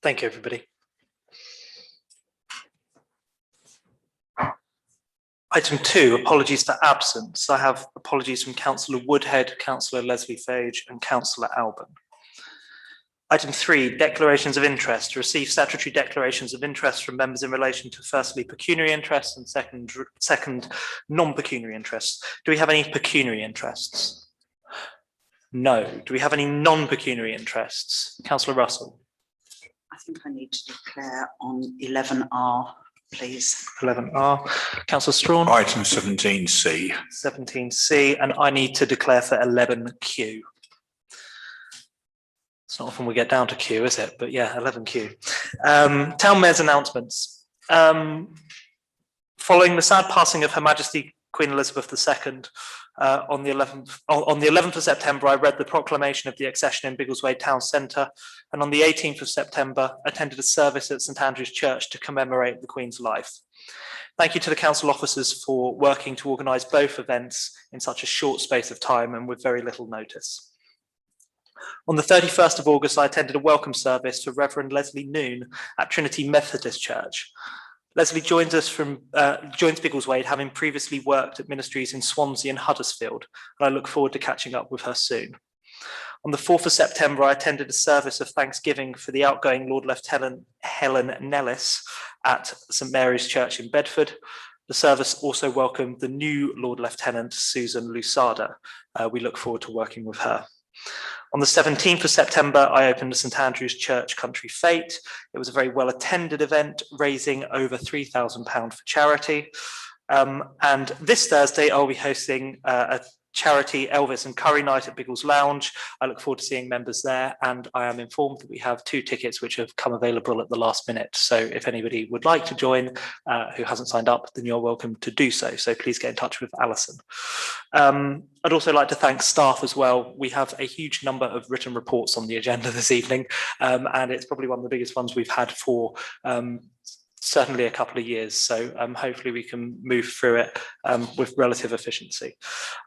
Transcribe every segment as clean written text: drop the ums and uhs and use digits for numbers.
Thank you, everybody. Item 2, apologies for absence. I have apologies from Councillor Woodhead, Councillor Leslie Fage and Councillor Alban. Item 3, declarations of interest. To receive statutory declarations of interest from members in relation to firstly pecuniary interests and second non-pecuniary interests. Do we have any pecuniary interests? No. Do we have any non-pecuniary interests? Councillor Russell. I think I need to declare on 11R, please. 11R. Councillor Strawn. Item 17C. 17C, and I need to declare for 11Q. It's not often we get down to Q, is it? But yeah, 11Q. Town Mayor's announcements. Following the sad passing of Her Majesty Queen Elizabeth II on the 11th of September, I read the proclamation of the accession in Biggleswade Town Centre, and on the 18th of September, attended a service at St Andrew's Church to commemorate the Queen's life. Thank you to the council officers for working to organise both events in such a short space of time and with very little notice. On the 31st of August, I attended a welcome service for Reverend Leslie Noon at Trinity Methodist Church. Leslie joins Biggleswade, having previously worked at ministries in Swansea and Huddersfield, and I look forward to catching up with her soon. On the 4th of September, I attended a service of thanksgiving for the outgoing Lord Lieutenant Helen Nellis at St Mary's Church in Bedford. The service also welcomed the new Lord Lieutenant Susan Lusada. We look forward to working with her. On the 17th of September, I opened the St Andrew's Church Country Fete. It was a very well attended event, raising over £3,000 for charity. And this Thursday, I'll be hosting a charity Elvis and Curry night at Biggles Lounge. I look forward to seeing members there, and I am informed that we have 2 tickets which have come available at the last minute. So if anybody would like to join who hasn't signed up, then you're welcome to do so. So please get in touch with Alison. I'd also like to thank staff as well. We have a huge number of written reports on the agenda this evening, and it's probably one of the biggest ones we've had for certainly a couple of years. So hopefully we can move through it with relative efficiency.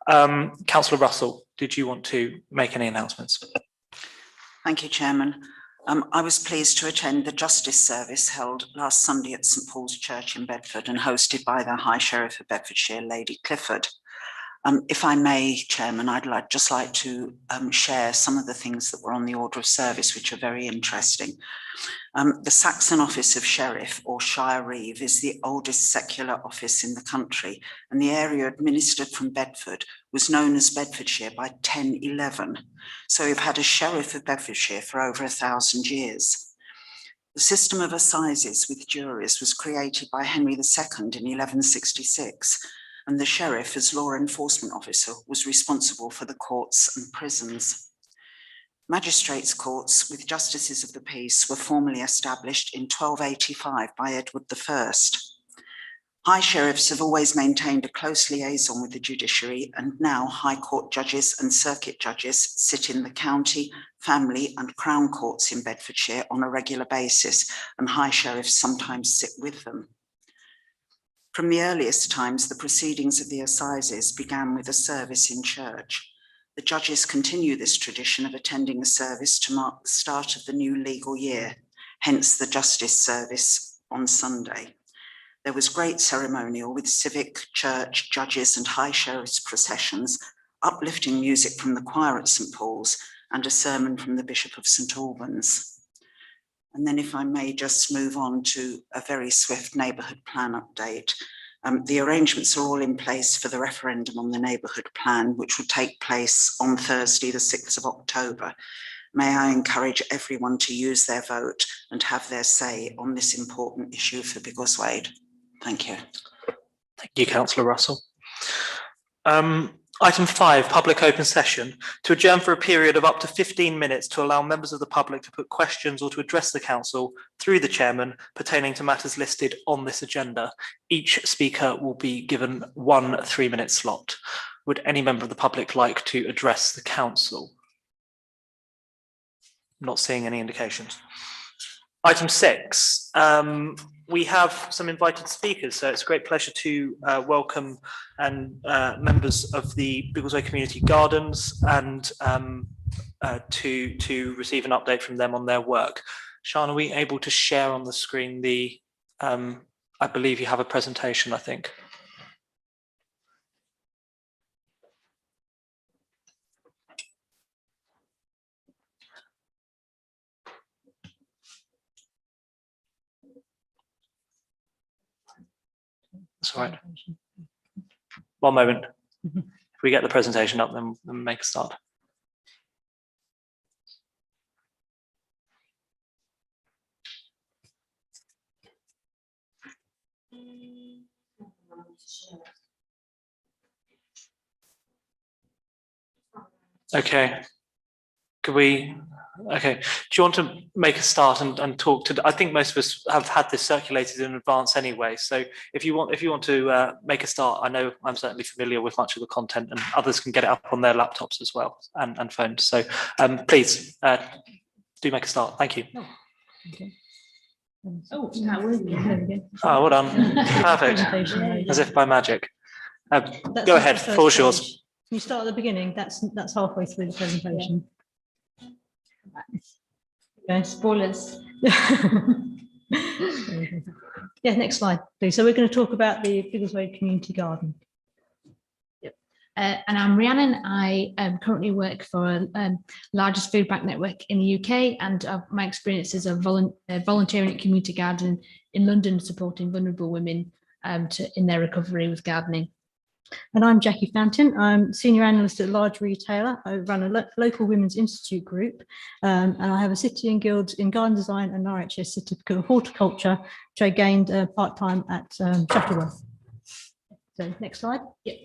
Councillor Russell, did you want to make any announcements? Thank you, Chairman. I was pleased to attend the Justice Service held last Sunday at St Paul's Church in Bedford and hosted by the High Sheriff of Bedfordshire, Lady Clifford. If I may, Chairman, I'd just like to share some of the things that were on the order of service, which are very interesting. The Saxon Office of Sheriff, or Shire Reeve, is the oldest secular office in the country, and the area administered from Bedford was known as Bedfordshire by 1011. So we've had a Sheriff of Bedfordshire for over 1,000 years. The system of assizes with juries was created by Henry II in 1166, and the Sheriff, as law enforcement officer, was responsible for the courts and prisons. Magistrates' courts with justices of the peace were formally established in 1285 by Edward I. High sheriffs have always maintained a close liaison with the judiciary, and now High Court judges and circuit judges sit in the county, family and crown courts in Bedfordshire on a regular basis, and high sheriffs sometimes sit with them. From the earliest times, the proceedings of the assizes began with a service in church. The judges continue this tradition of attending a service to mark the start of the new legal year, hence the Justice Service on Sunday. There was great ceremonial with civic, church, judges and high sheriffs processions, uplifting music from the choir at St Paul's and a sermon from the Bishop of St Albans. And then if I may just move on to a very swift neighbourhood plan update. The arrangements are all in place for the referendum on the neighbourhood plan, which will take place on Thursday, the 6th of October. May I encourage everyone to use their vote and have their say on this important issue for Biggleswade. Thank you. Thank you, Councillor Russell. Item 5, public open session, to adjourn for a period of up to 15 minutes to allow members of the public to put questions or to address the council through the chairman pertaining to matters listed on this agenda. Each speaker will be given 1 3-minute slot. Would any member of the public like to address the council? Not seeing any indications. Item 6, we have some invited speakers, so it's a great pleasure to welcome members of the Biggleswade Community Gardens and to receive an update from them on their work. Sian, are we able to share on the screen the, I believe you have a presentation, I think. That's all right. One moment. If we get the presentation up, then make a start. Okay. Could we? Okay. Do you want to make a start and talk to? I think most of us have had this circulated in advance anyway. So if you want to make a start, I know I'm certainly familiar with much of the content, and others can get it up on their laptops as well and phones. So please do make a start. Thank you. Oh, okay. Oh, that was it. Oh, well done. Perfect. As if by magic. Go ahead. Floor's yours. Can you start at the beginning? That's halfway through the presentation. Yeah. Spoilers. Yeah, next slide, please. So we're going to talk about the Biggleswade Community Garden. And I'm Rhiannon. I currently work for largest food bank network in the UK, and my experience is of volunteering at community garden in London, supporting vulnerable women in their recovery with gardening. And I'm Jackie Fountain. I'm senior analyst at a large retailer. I run a local women's institute group, and I have a City and Guilds in garden design and RHS certificate of horticulture, which I gained part-time at Shuttleworth. So next slide. Yep.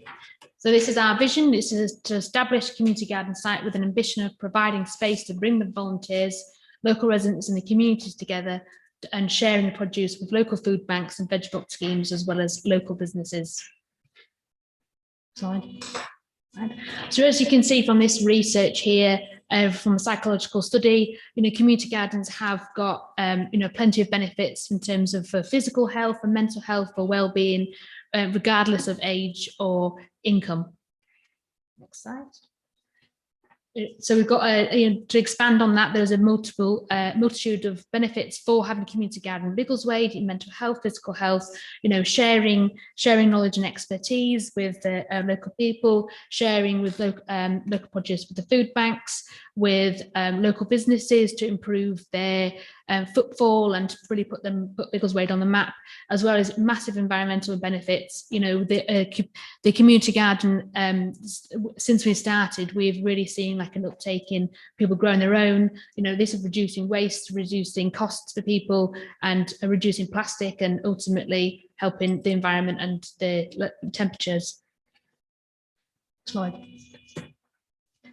So this is our vision. This is to establish a community garden site with an ambition of providing space to bring the volunteers, local residents and the communities together and sharing the produce with local food banks and veg box schemes, as well as local businesses. Slide. So as you can see from this research here, from a psychological study, community gardens have got, plenty of benefits in terms of physical health and mental health, for well-being, regardless of age or income. Next slide. So we've got to expand on that. There's a multitude of benefits for having a community garden in Biggleswade in mental health, physical health. Sharing knowledge and expertise with the local people, sharing with local produce with the food banks, with local businesses to improve their footfall and really put Biggleswade on the map, as well as massive environmental benefits. The community garden, since we started, we've really seen like an uptake in people growing their own. This is reducing waste, reducing costs for people, and reducing plastic, and ultimately helping the environment and the temperatures. Slide.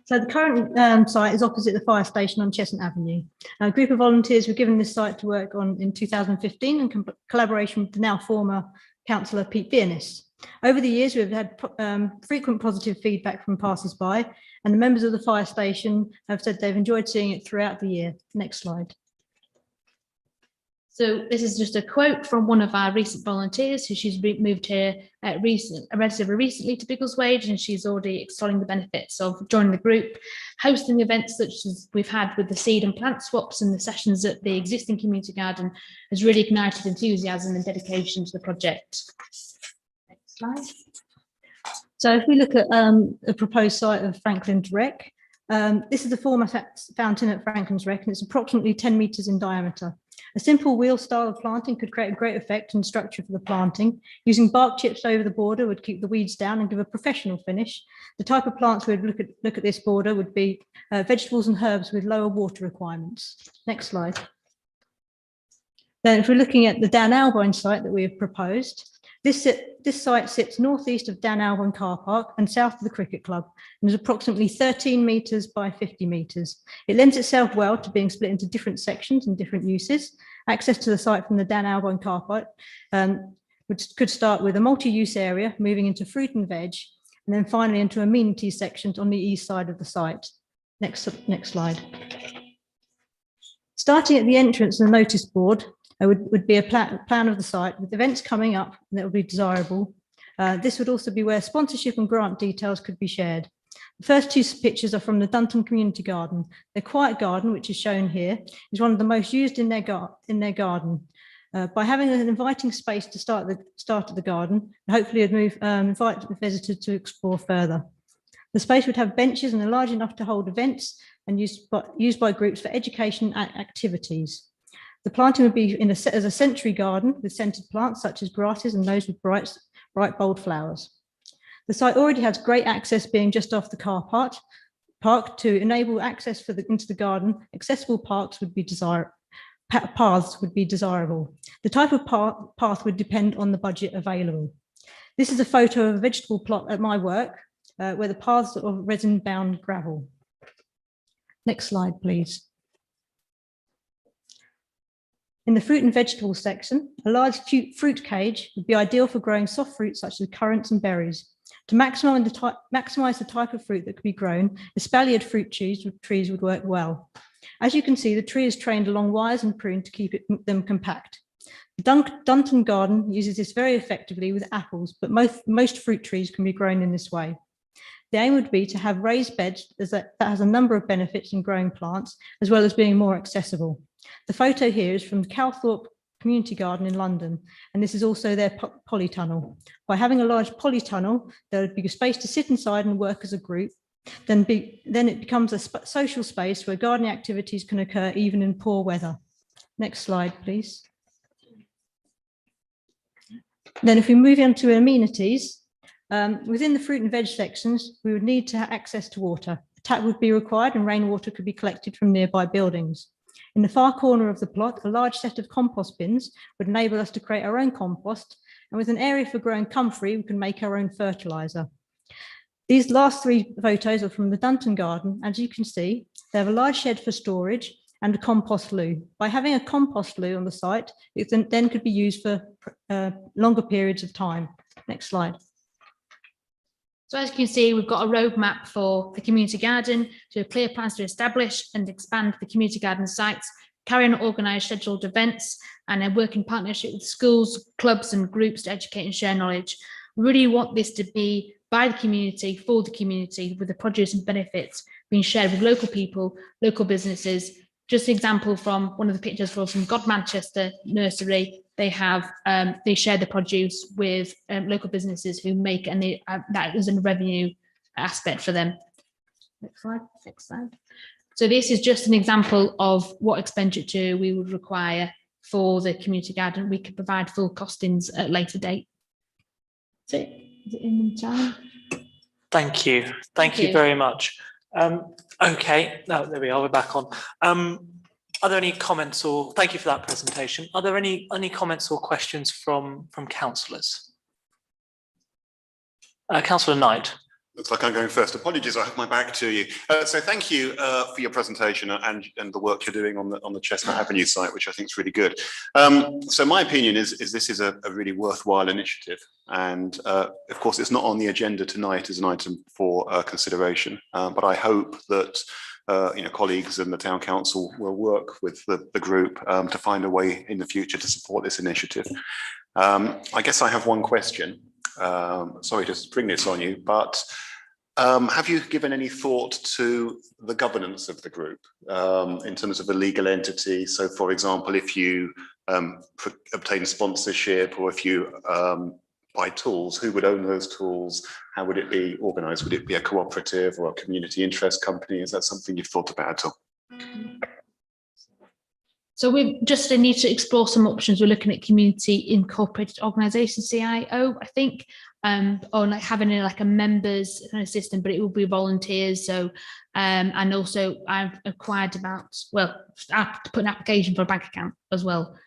So the current site is opposite the fire station on Chestnut Avenue. A group of volunteers were given this site to work on in 2015 in collaboration with the now former councillor Pete Biernis. Over the years, we've had frequent positive feedback from passers-by, and the members of the fire station have said they've enjoyed seeing it throughout the year. Next slide. So this is just a quote from one of our recent volunteers, who she's moved here relatively recently to Biggleswade, and she's already extolling the benefits of joining the group, hosting events such as we've had with the seed and plant swaps and the sessions at the existing community garden has really ignited enthusiasm and dedication to the project. Next slide. So if we look at the proposed site of Franklin's Wreck, this is the former fountain at Franklin's Wreck, and it's approximately 10 metres in diameter. A simple wheel style of planting could create a great effect and structure for the planting. Using bark chips over the border would keep the weeds down and give a professional finish. The type of plants we'd look at this border would be vegetables and herbs with lower water requirements. Next slide. Then if we're looking at the Dan Albine site that we have proposed, this site sits northeast of Dan Albine car park and south of the cricket club, and is approximately 13 metres by 50 metres. It lends itself well to being split into different sections and different uses. Access to the site from the Dan Albine car park, which could start with a multi-use area, moving into fruit and veg, and then finally into amenities sections on the east side of the site. Next slide. Starting at the entrance and the notice board, would be a plan of the site with events coming up that would be desirable. This would also be where sponsorship and grant details could be shared. The first two pictures are from the Dunton Community Garden. Their quiet garden, which is shown here, is one of the most used in their garden. By having an inviting space to start of the garden, hopefully invite visitors to explore further. The space would have benches and are large enough to hold events and used by groups for education activities. The planting would be as a century garden with scented plants such as grasses and those with bright bold flowers. The site already has great access, being just off the car park. To enable access into the garden, accessible paths would be desirable. The type of path would depend on the budget available. This is a photo of a vegetable plot at my work, where the paths are of resin-bound gravel. Next slide, please. In the fruit and vegetable section, a large fruit cage would be ideal for growing soft fruits such as currants and berries. To maximize the type of fruit that could be grown, espaliered fruit trees would work well. As you can see, the tree is trained along wires and pruned to keep them compact. The Dunton garden uses this very effectively with apples, but most fruit trees can be grown in this way. The aim would be to have raised beds that has a number of benefits in growing plants, as well as being more accessible. The photo here is from the Calthorpe Community Garden in London, and this is also their polytunnel. By having a large polytunnel, there would be a space to sit inside and work as a group. Then it becomes a social space where gardening activities can occur even in poor weather. Next slide, please. Then if we move on to amenities, within the fruit and veg sections, we would need to have access to water. A tap would be required and rainwater could be collected from nearby buildings. In the far corner of the plot, a large set of compost bins would enable us to create our own compost, and with an area for growing comfrey, we can make our own fertiliser. These last three photos are from the Dunton garden. As you can see, they have a large shed for storage and a compost loo. By having a compost loo on the site, it then could be used for longer periods of time. Next slide. So as you can see, we've got a roadmap for the community garden, so clear plans to establish and expand the community garden sites, carry on organised scheduled events, and then work in partnership with schools, clubs and groups to educate and share knowledge. We really want this to be by the community, for the community, with the produce and benefits being shared with local people, local businesses. Just an example from one of the pictures from God Manchester Nursery, they share the produce with local businesses who make, and that is a revenue aspect for them. Next slide, next slide. So this is just an example of what expenditure we would require for the community garden. We could provide full costings at a later date. So is it in time? Thank you. Thank you very much. Okay, no, there we are, we're back on. Are there any comments or, thank you for that presentation. Are there any comments or questions from councillors? Councillor Knight. Looks like I'm going first. Apologies, I have my back to you. So thank you for your presentation and the work you're doing on the Chestnut Avenue site, which I think is really good. So my opinion is this is a really worthwhile initiative, and of course it's not on the agenda tonight as an item for consideration, but I hope that colleagues and the town council will work with the group to find a way in the future to support this initiative. I guess I have one question. Sorry to spring this on you, but have you given any thought to the governance of the group in terms of a legal entity? So, for example, if you obtain sponsorship or if you buy tools, who would own those tools? How would it be organised? Would it be a cooperative or a community interest company? Is that something you've thought about at all? So we just need to explore some options. We're looking at community incorporated organisation, CIO, I think, or like having a members kind of system, but it will be volunteers. So, and also I've acquired to put an application for a bank account as well.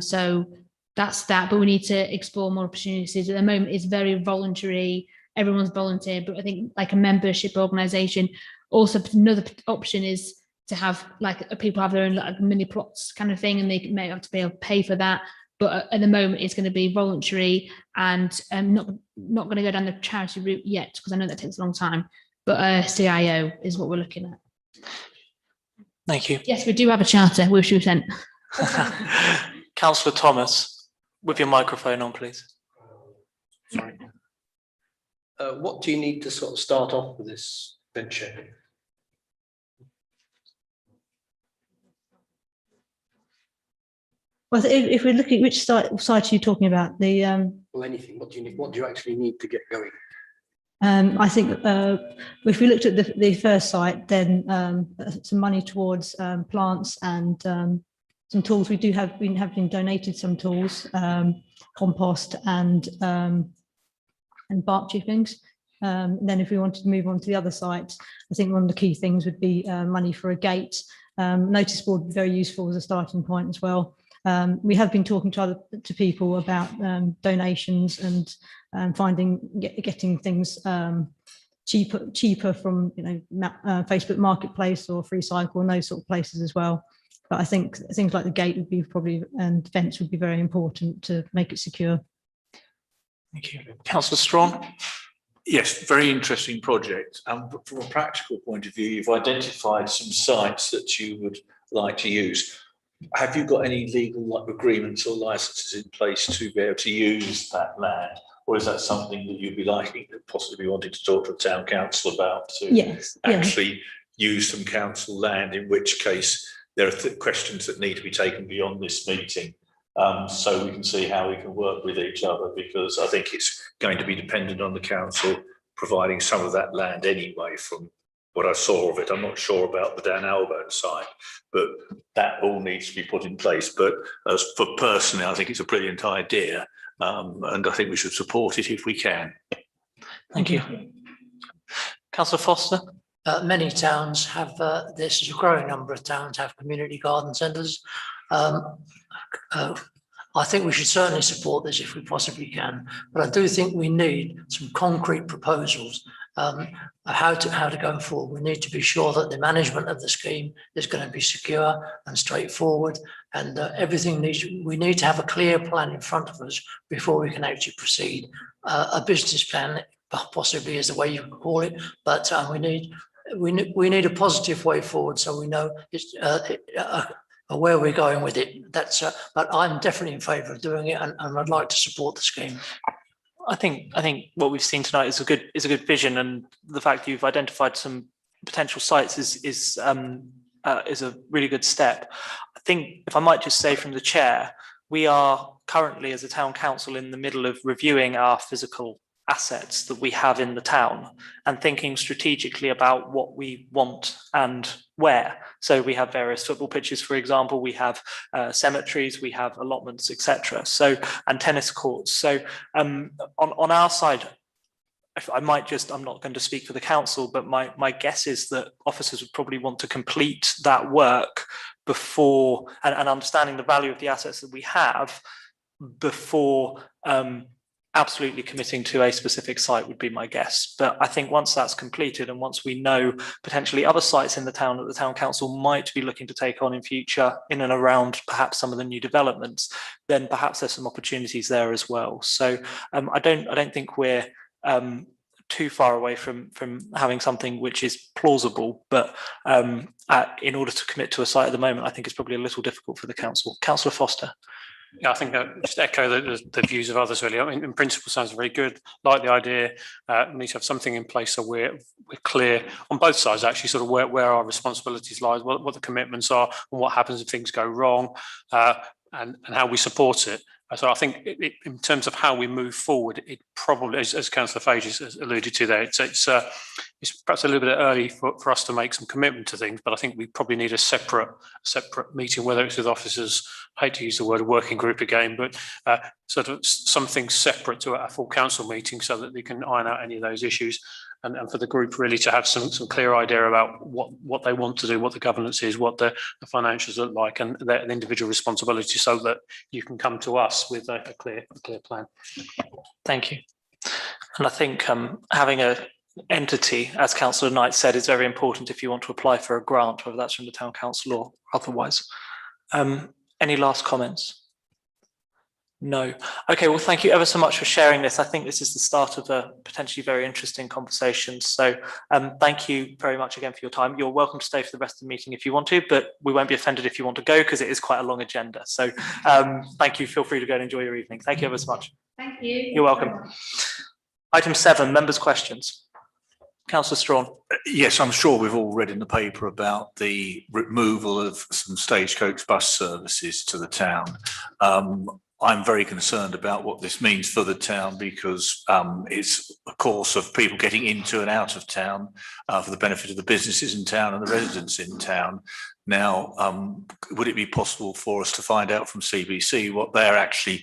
So that's that, but we need to explore more opportunities. At the moment, it's very voluntary. Everyone's volunteer, but I think like a membership organisation. Also, another option is to have people have their own mini plots kind of thing, and they may have to be able to pay for that. But at the moment, it's going to be voluntary and not going to go down the charity route yet, because I know that takes a long time. But CIO is what we're looking at. Thank you. Yes, we do have a charter, which we sent. Councillor Thomas, with your microphone on, please. Sorry. What do you need to sort of start off with this venture? Well, if we're looking, which site are you talking about? The Well, anything. What do you need? What do you actually need to get going? I think if we looked at the first site, then some money towards plants and some tools. We have been donated some tools, compost and bark chippings. Then if we wanted to move on to the other site, I think one of the key things would be money for a gate. Notice board would be very useful as a starting point as well. We have been talking to people about donations and getting things cheaper from Facebook Marketplace or Free Cycle and those sort of places as well. But I think things like the gate would be probably, and fence would be very important to make it secure. Thank you. Councillor Strong. Yes, very interesting project. From a practical point of view, you've identified some sites that you would like to use. Have you got any legal agreements or licenses in place to be able to use that land? Or is that something that you'd be likely to possibly wanting to talk to the town council about to actually use some council land, in which case there are questions that need to be taken beyond this meeting, so we can see how we can work with each other, because I think it's going to be dependent on the council providing some of that land anyway from what I saw of it. I'm not sure about the Dan Albert side, but that all needs to be put in place. But as for personally, I think it's a brilliant idea, and I think we should support it if we can. Thank you. Councillor Foster. Many towns have this, is a growing number of towns have community garden centres. I think we should certainly support this if we possibly can, but I do think we need some concrete proposals of how to go forward. We need to be sure that the management of the scheme is going to be secure and straightforward, and we need to have a clear plan in front of us before we can actually proceed. A business plan possibly is the way you could call it, but we need a positive way forward, so we know it's where we're going with it. But I'm definitely in favour of doing it, and I'd like to support the scheme. I think what we've seen tonight is a good vision, and the fact that you've identified some potential sites is a really good step. I think, if I might just say from the chair, we are currently as a town council in the middle of reviewing our physical assets that we have in the town and thinking strategically about what we want and where. So we have various football pitches, for example, we have cemeteries, we have allotments, etc. So, and tennis courts. So on our side, I'm not going to speak for the council, but my guess is that officers would probably want to complete that work before, and understanding the value of the assets that we have before absolutely committing to a specific site would be my guess. But I think once that's completed, and once we know potentially other sites in the town that the town council might be looking to take on in future, in and around perhaps some of the new developments, then perhaps there's some opportunities there as well. So I don't think we're too far away from having something which is plausible, but in order to commit to a site at the moment, I think it's probably a little difficult for the council. Councillor Foster. Yeah, I think just echo the views of others really. I mean, in principle, sounds very good. Like the idea, we need to have something in place so we're clear on both sides, actually, sort of where our responsibilities lie, what the commitments are, and what happens if things go wrong, and how we support it. So I think in terms of how we move forward, it probably, as Councillor Fage has alluded to there, it's perhaps a little bit early for us to make some commitment to things, but I think we probably need a separate meeting, whether it's with officers, I hate to use the word working group again, but sort of something separate to a full council meeting so that they can iron out any of those issues, and for the group really to have some clear idea about what they want to do, what the governance is, what the financials look like, and their individual responsibility, so that you can come to us with a clear plan. Thank you. And I think having a entity, as Councillor Knight said, is very important if you want to apply for a grant, whether that's from the town council or otherwise. Any last comments? No. Okay, well, thank you ever so much for sharing this. I think this is the start of a potentially very interesting conversation. So thank you very much again for your time. You're welcome to stay for the rest of the meeting if you want to, but we won't be offended if you want to go, because it is quite a long agenda. So thank you. Feel free to go and enjoy your evening. Thank you ever so much. Thank you. You're welcome. Item 7, members' questions. Councillor Strawn. Yes, I'm sure we've all read in the paper about the removal of some stagecoach bus services to the town. I'm very concerned about what this means for the town because it's a course of people getting into and out of town for the benefit of the businesses in town and the residents in town. Now, would it be possible for us to find out from CBC what they're actually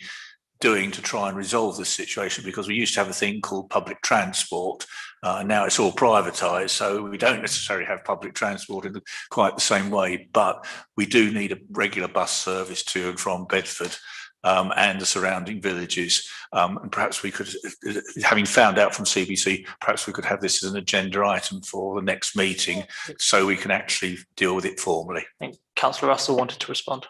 doing to try and resolve this situation? Because we used to have a thing called public transport, and now it's all privatised, so we don't necessarily have public transport in quite the same way, but we do need a regular bus service to and from Bedford and the surrounding villages. And perhaps we could, having found out from CBC, perhaps we could have this as an agenda item for the next meeting so we can actually deal with it formally. I think Councillor Russell wanted to respond.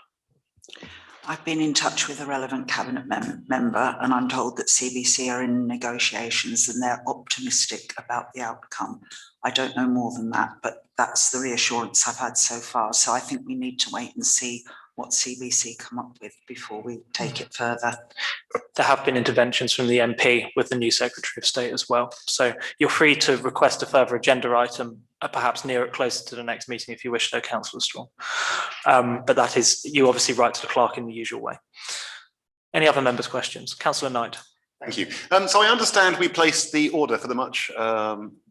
I've been in touch with a relevant cabinet member and I'm told that CBC are in negotiations and they're optimistic about the outcome. I don't know more than that, but that's the reassurance I've had so far. So I think we need to wait and see what CBC come up with before we take it further. There have been interventions from the MP with the new Secretary of State as well. So you're free to request a further agenda item, perhaps near it closer to the next meeting if you wish to, Councillor Strawn. But that is, you obviously write to the clerk in the usual way. Any other members' questions? Councillor Knight. Thank you. So I understand we placed the order for the much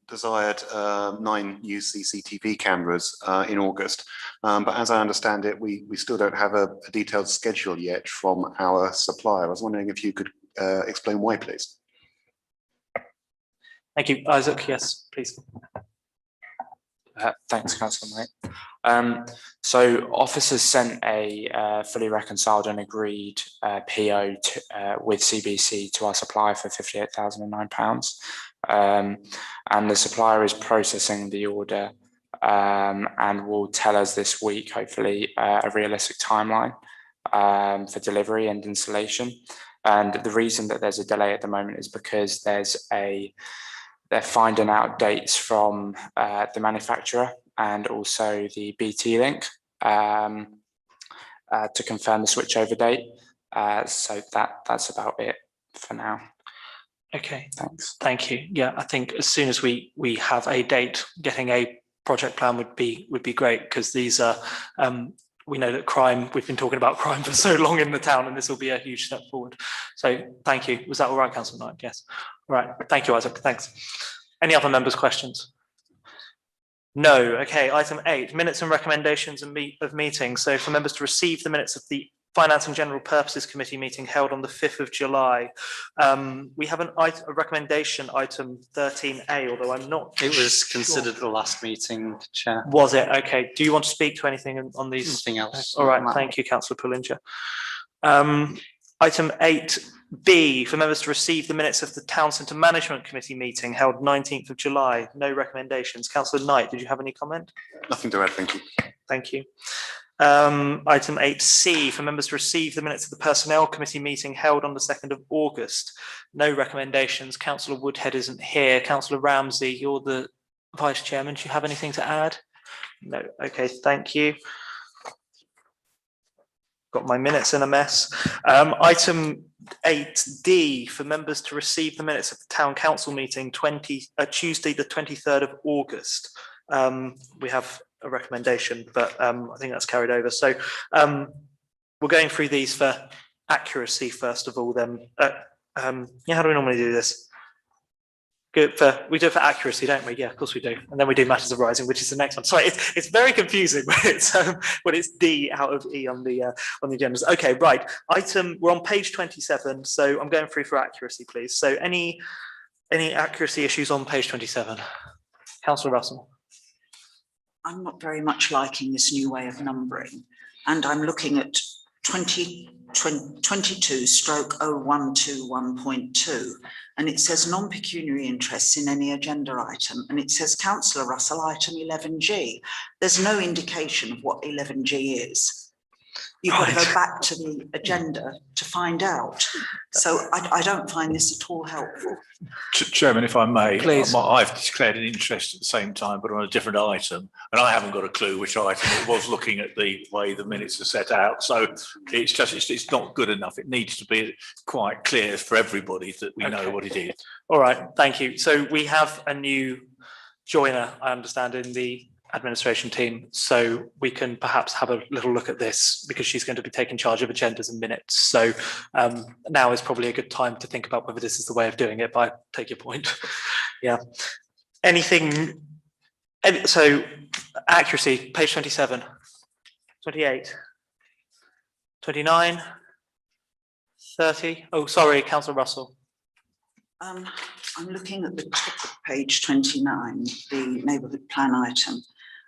desired 9 new CCTV cameras in August. But as I understand it, we still don't have a detailed schedule yet from our supplier. I was wondering if you could explain why, please. Thank you. Isaac, yes, please. Thanks, Councillor Knight. So officers sent a fully reconciled and agreed PO with CBC to our supplier for £58,009. And the supplier is processing the order and will tell us this week, hopefully, a realistic timeline for delivery and installation. And the reason that there's a delay at the moment is because they're finding out dates from the manufacturer and also the BT link to confirm the switchover date. So that's about it for now. Okay, thanks. Thank you. Yeah, I think as soon as we have a date, getting a project plan would be great, because these are we know that crime, we've been talking about crime for so long in the town, and this will be a huge step forward. So thank you. Was that all right, Councillor Knight? Yes. All right. Thank you, Isaac. Thanks. Any other members' questions? No. Okay. Item 8, minutes and recommendations of meetings. So for members to receive the minutes of the Finance and General Purposes Committee meeting held on the 5th of July. We have a recommendation, item 13A, although I'm not It was considered at the last meeting, Chair. Was it? Okay. Do you want to speak to anything on these? Nothing else. All right. Thank you, Councillor Pullinger. Item 8B, for members to receive the minutes of the Town Centre Management Committee meeting held 19th of July. No recommendations. Councillor Knight, did you have any comment? Nothing to add, thank you. Thank you. Item 8C, for members to receive the minutes of the Personnel Committee meeting held on the 2nd of August. No recommendations. Councillor Woodhead isn't here. Councillor Ramsey, you're the Vice Chairman. Do you have anything to add? No. Okay, thank you. Got my minutes in a mess. Item 8D, for members to receive the minutes of the Town Council meeting Tuesday the 23rd of August. We have a recommendation, but I think that's carried over. So we're going through these for accuracy first of all. Then, yeah, how do we normally do this? Good we do it for accuracy, don't we? Yeah, of course we do. And then we do matters arising, which is the next one. Sorry, it's very confusing when it's D out of E on the agendas. Okay, right. We're on page 27. So I'm going through for accuracy, please. So any accuracy issues on page 27? Councillor Russell. I'm not very much liking this new way of numbering, and I'm looking at 22/0121.2, and it says non-pecuniary interests in any agenda item, and it says Councillor Russell, item 11G. There's no indication of what 11G is. You've got to Right. go back to the agenda to find out. So I don't find this at all helpful. Chairman, if I may, Please. I've declared an interest at the same time, but on a different item, and I haven't got a clue which item it was, looking at the way the minutes are set out. So it's not good enough. It needs to be quite clear for everybody that we know Okay. what it is. All right, thank you. So we have a new joiner, I understand, in the administration team. So we can perhaps have a little look at this because she's going to be taking charge of agendas and minutes. So now is probably a good time to think about whether this is the way of doing it, but I take your point. Yeah. Anything, so accuracy, page 27, 28, 29, 30. Oh, sorry, Councillor Russell. I'm looking at the top of page 29, the neighbourhood plan item,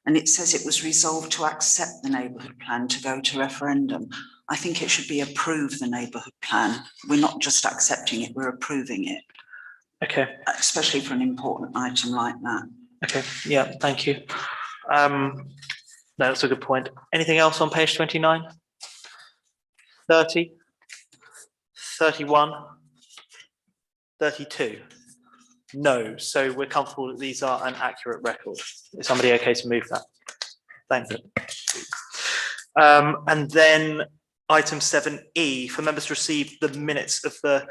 and it says it was resolved to accept the neighbourhood plan to go to referendum. I think it should be approve the neighbourhood plan. We're not just accepting it, we're approving it. Okay. Especially for an important item like that. Okay, yeah, thank you. No, that's a good point. Anything else on page 29? 30? 31? 32? No, so we're comfortable that these are an accurate record. Is somebody okay to move that? Thank you. And then item 7E, for members to receive the minutes of the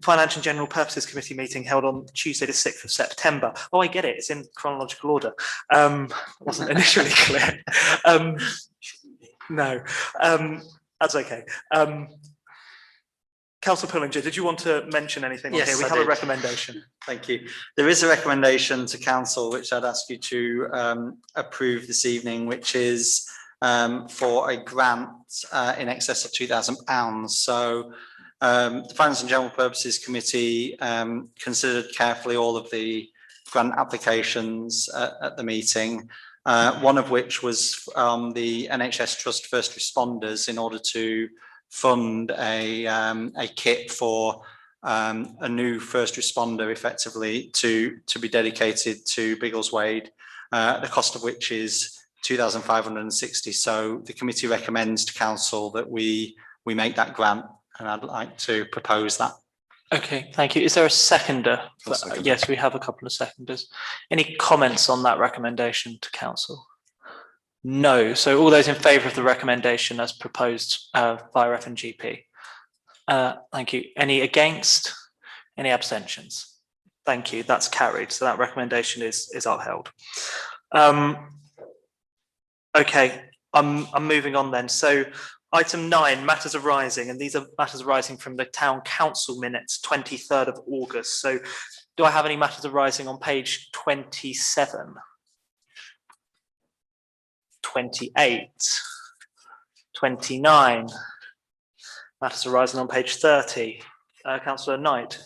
Finance and General Purposes Committee meeting held on Tuesday the 6th of September. Oh, I get it, it's in chronological order. Wasn't initially clear. No, that's okay. Councillor Pullinger, did you want to mention anything on Yes, here? We I have a did. recommendation. Thank you. There is a recommendation to council which I'd ask you to approve this evening, which is for a grant in excess of £2,000. So the Finance and General Purposes Committee considered carefully all of the grant applications at the meeting, one of which was the NHS Trust First Responders in order to fund a kit for a new first responder effectively to be dedicated to Biggleswade, the cost of which is 2,560. So the committee recommends to council that we make that grant, and I'd like to propose that. Okay, thank you. Is there a seconder? I'll second Yes, we have a couple of seconders. Any comments on that recommendation to council? No. So all those in favour of the recommendation as proposed via FNGP? Thank you. Any against? Any abstentions? Thank you. That's carried. So that recommendation is upheld. Okay, I'm moving on then. So item 9, matters arising, and these are matters arising from the Town Council minutes, 23rd of August. So do I have any matters arising on page 27? 28, 29, matters arising on page 30. Councillor Knight.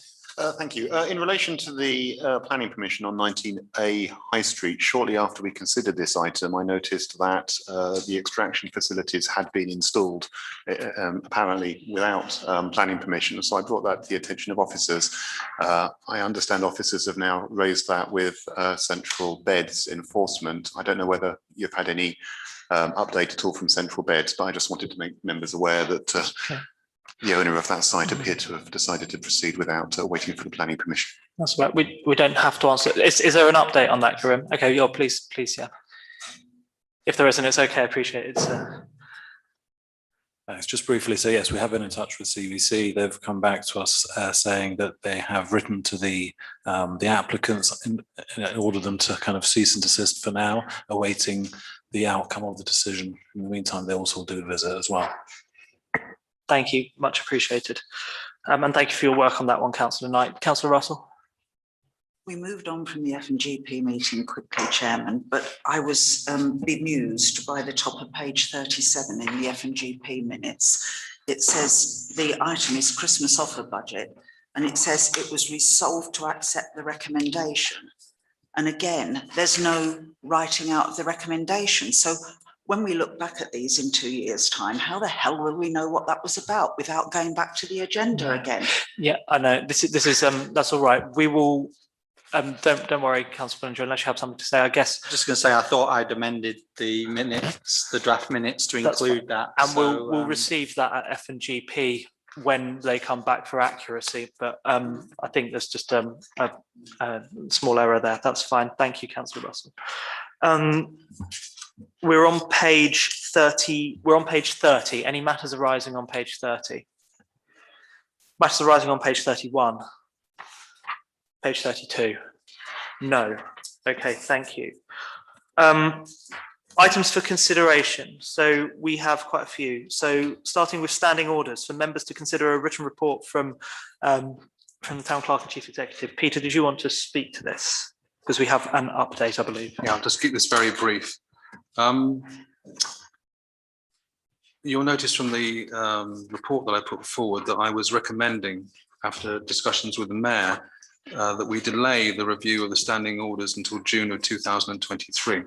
Thank you. In relation to the planning permission on 19A High Street, shortly after we considered this item, I noticed that the extraction facilities had been installed, apparently without planning permission. So I brought that to the attention of officers. I understand officers have now raised that with Central Beds enforcement. I don't know whether you've had any update at all from Central Beds, but I just wanted to make members aware that the owner of that site appeared to have decided to proceed without waiting for the planning permission. That's right. We don't have to answer. Is there an update on that, Karim? Okay, yeah, please, yeah. If there isn't, it's okay. I appreciate it. It's just briefly. So yes, we have been in touch with CVC. They've come back to us saying that they have written to the applicants and ordered them to kind of cease and desist for now, awaiting the outcome of the decision. In the meantime, they also do a visit as well. Thank you, much appreciated. And thank you for your work on that one, Councillor Knight. Councillor Russell. We moved on from the FNGP meeting quickly, Chairman, but I was bemused by the top of page 37 in the FNGP minutes. It says the item is Christmas offer budget, and it says it was resolved to accept the recommendation. And again, there's no writing out of the recommendation. So when we look back at these in 2 years' time, how the hell will we know what that was about without going back to the agenda again? Yeah, I know. This is that's all right. We will Don't worry, Councillor Bullinger, unless you have something to say, I guess. Just going to say, I thought I'd amended the minutes, the draft minutes to That's include that. And so, we'll receive that at F&GP when they come back for accuracy. But I think there's just a small error there. That's fine. Thank you, Councillor Russell. We're on page 30. We're on page 30. Any matters arising on page 30? Matters arising on page 31. Page 32. No. Okay, thank you. Items for consideration. So we have quite a few. So starting with standing orders for members to consider a written report from the Town Clerk and Chief Executive. Peter, did you want to speak to this? Because we have an update, I believe. Yeah, I'll just keep this very brief. You'll notice from the report that I put forward that I was recommending, after discussions with the Mayor, that we delay the review of the standing orders until June of 2023.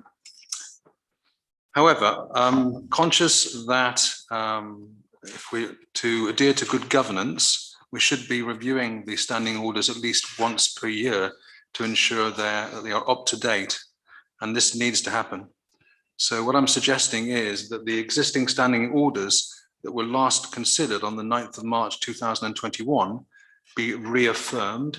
However, I'm conscious that if we to adhere to good governance, we should be reviewing the standing orders at least once per year to ensure that they are up to date, and this needs to happen. So what I'm suggesting is that the existing standing orders that were last considered on the 9th of March 2021 be reaffirmed,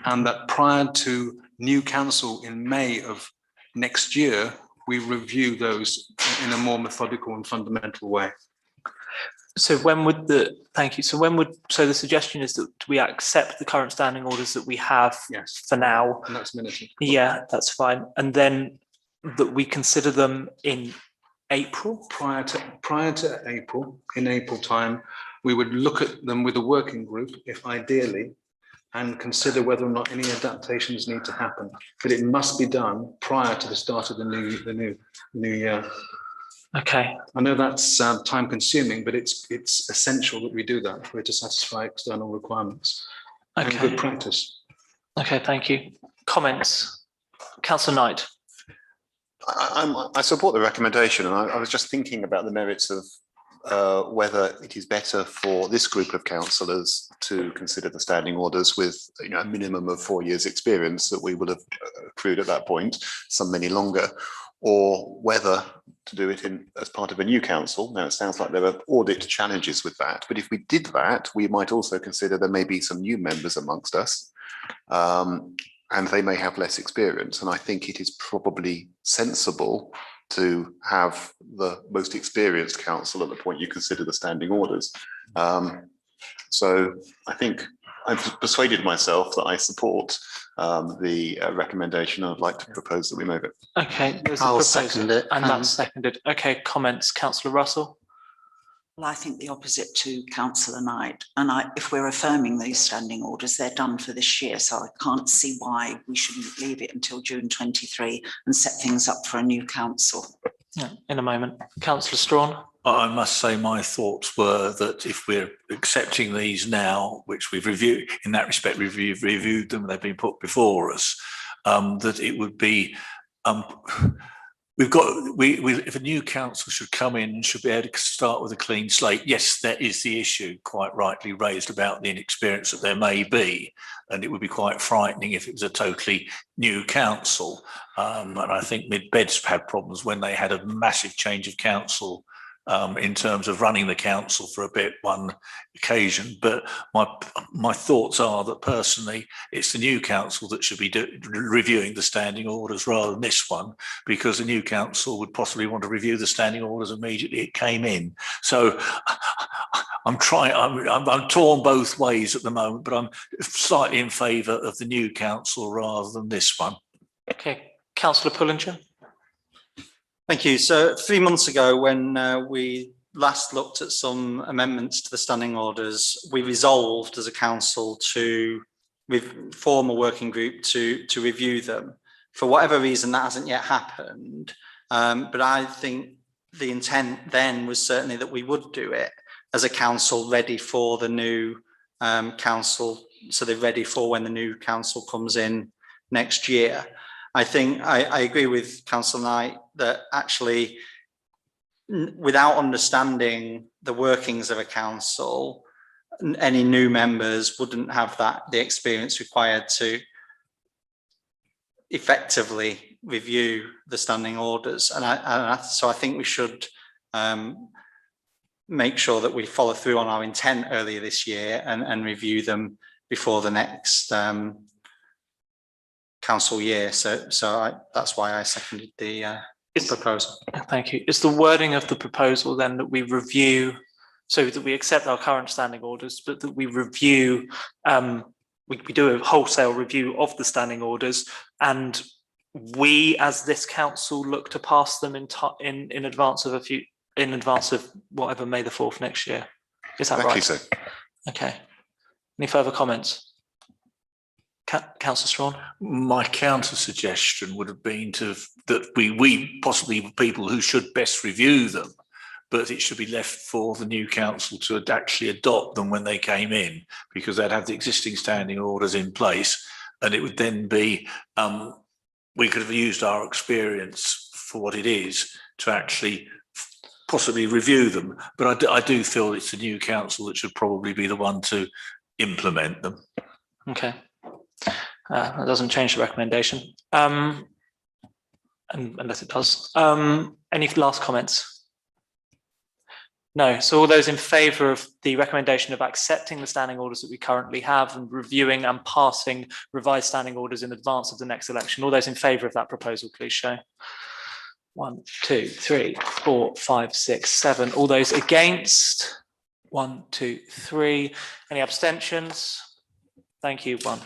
and that prior to new council in May of next year, we review those in a more methodical and fundamental way. So when would the, thank you. So when would, so the suggestion is that we accept the current standing orders that we have for now. And that's minuted. Yeah, that's fine. And then that we consider them in April? Prior to April, in April time, we would look at them with a working group, if ideally, and consider whether or not any adaptations need to happen. But it must be done prior to the start of the new year. Okay. I know that's time consuming, but it's essential that we do that if we're to satisfy external requirements. Okay. And good practice. Okay, thank you. Comments? Councillor Knight. I support the recommendation, and I was just thinking about the merits of whether it is better for this group of councillors to consider the standing orders with a minimum of 4 years experience that we will have accrued at that point, some many longer, or whether to do it as part of a new council. Now it sounds like there are audit challenges with that, but if we did that, we might also consider there may be some new members amongst us, and they may have less experience. And I think it is probably sensible to have the most experienced council at the point you consider the standing orders. So I think I've persuaded myself that I support the recommendation. I'd like to propose that we move it. Okay, I'll second it. And that's seconded. Okay, comments, Councillor Russell. Well, I think the opposite to Councillor Knight. And if we're affirming these standing orders, they're done for this year. So I can't see why we shouldn't leave it until June 23 and set things up for a new council. Yeah, in a moment. Councillor Strawn. I must say my thoughts were that if we're accepting these now, which we've reviewed, in that respect, we've reviewed them, they've been put before us, that it would be, if a new council should come in and should be able to start with a clean slate. Yes, there is the issue quite rightly raised about the inexperience that there may be, and it would be quite frightening if it was a totally new council. And I think Mid-Beds had problems when they had a massive change of council in terms of running the council for a bit one occasion. But my thoughts are that personally it's the new council that should be reviewing the standing orders rather than this one, because the new council would possibly want to review the standing orders immediately it came in. So I'm torn both ways at the moment, but I'm slightly in favour of the new council rather than this one. Okay, Councillor Pullinger. Thank you. So 3 months ago, when we last looked at some amendments to the standing orders, we resolved as a council to form a working group to review them. For whatever reason, that hasn't yet happened. But I think the intent then was certainly that we would do it as a council, ready for the new council. So they're ready for when the new council comes in next year. I think I agree with Councillor Knight that actually, without understanding the workings of a council, any new members wouldn't have the experience required to effectively review the standing orders. So I think we should make sure that we follow through on our intent earlier this year and review them before the next council year. That's why I seconded the proposal. Thank you. Is the wording of the proposal then that we review, so that we accept our current standing orders, but that we review, we do a wholesale review of the standing orders, and we as this council look to pass them in advance of whatever May the 4th next year? Is that right? Exactly so. Okay. Any further comments? Councillor Strawn? My counter suggestion would have been that we possibly people who should best review them, but it should be left for the new council to actually adopt them when they came in, because they'd have the existing standing orders in place, and it would then be, we could have used our experience for what it is to actually possibly review them. But I do feel it's the new council that should probably be the one to implement them. Okay. That doesn't change the recommendation, unless it does. Any last comments? No. So all those in favour of the recommendation of accepting the standing orders that we currently have and reviewing and passing revised standing orders in advance of the next election, all those in favour of that proposal, please show. 1, 2, 3, 4, 5, 6, 7. All those against? 1, 2, 3. Any abstentions? Thank you. 1.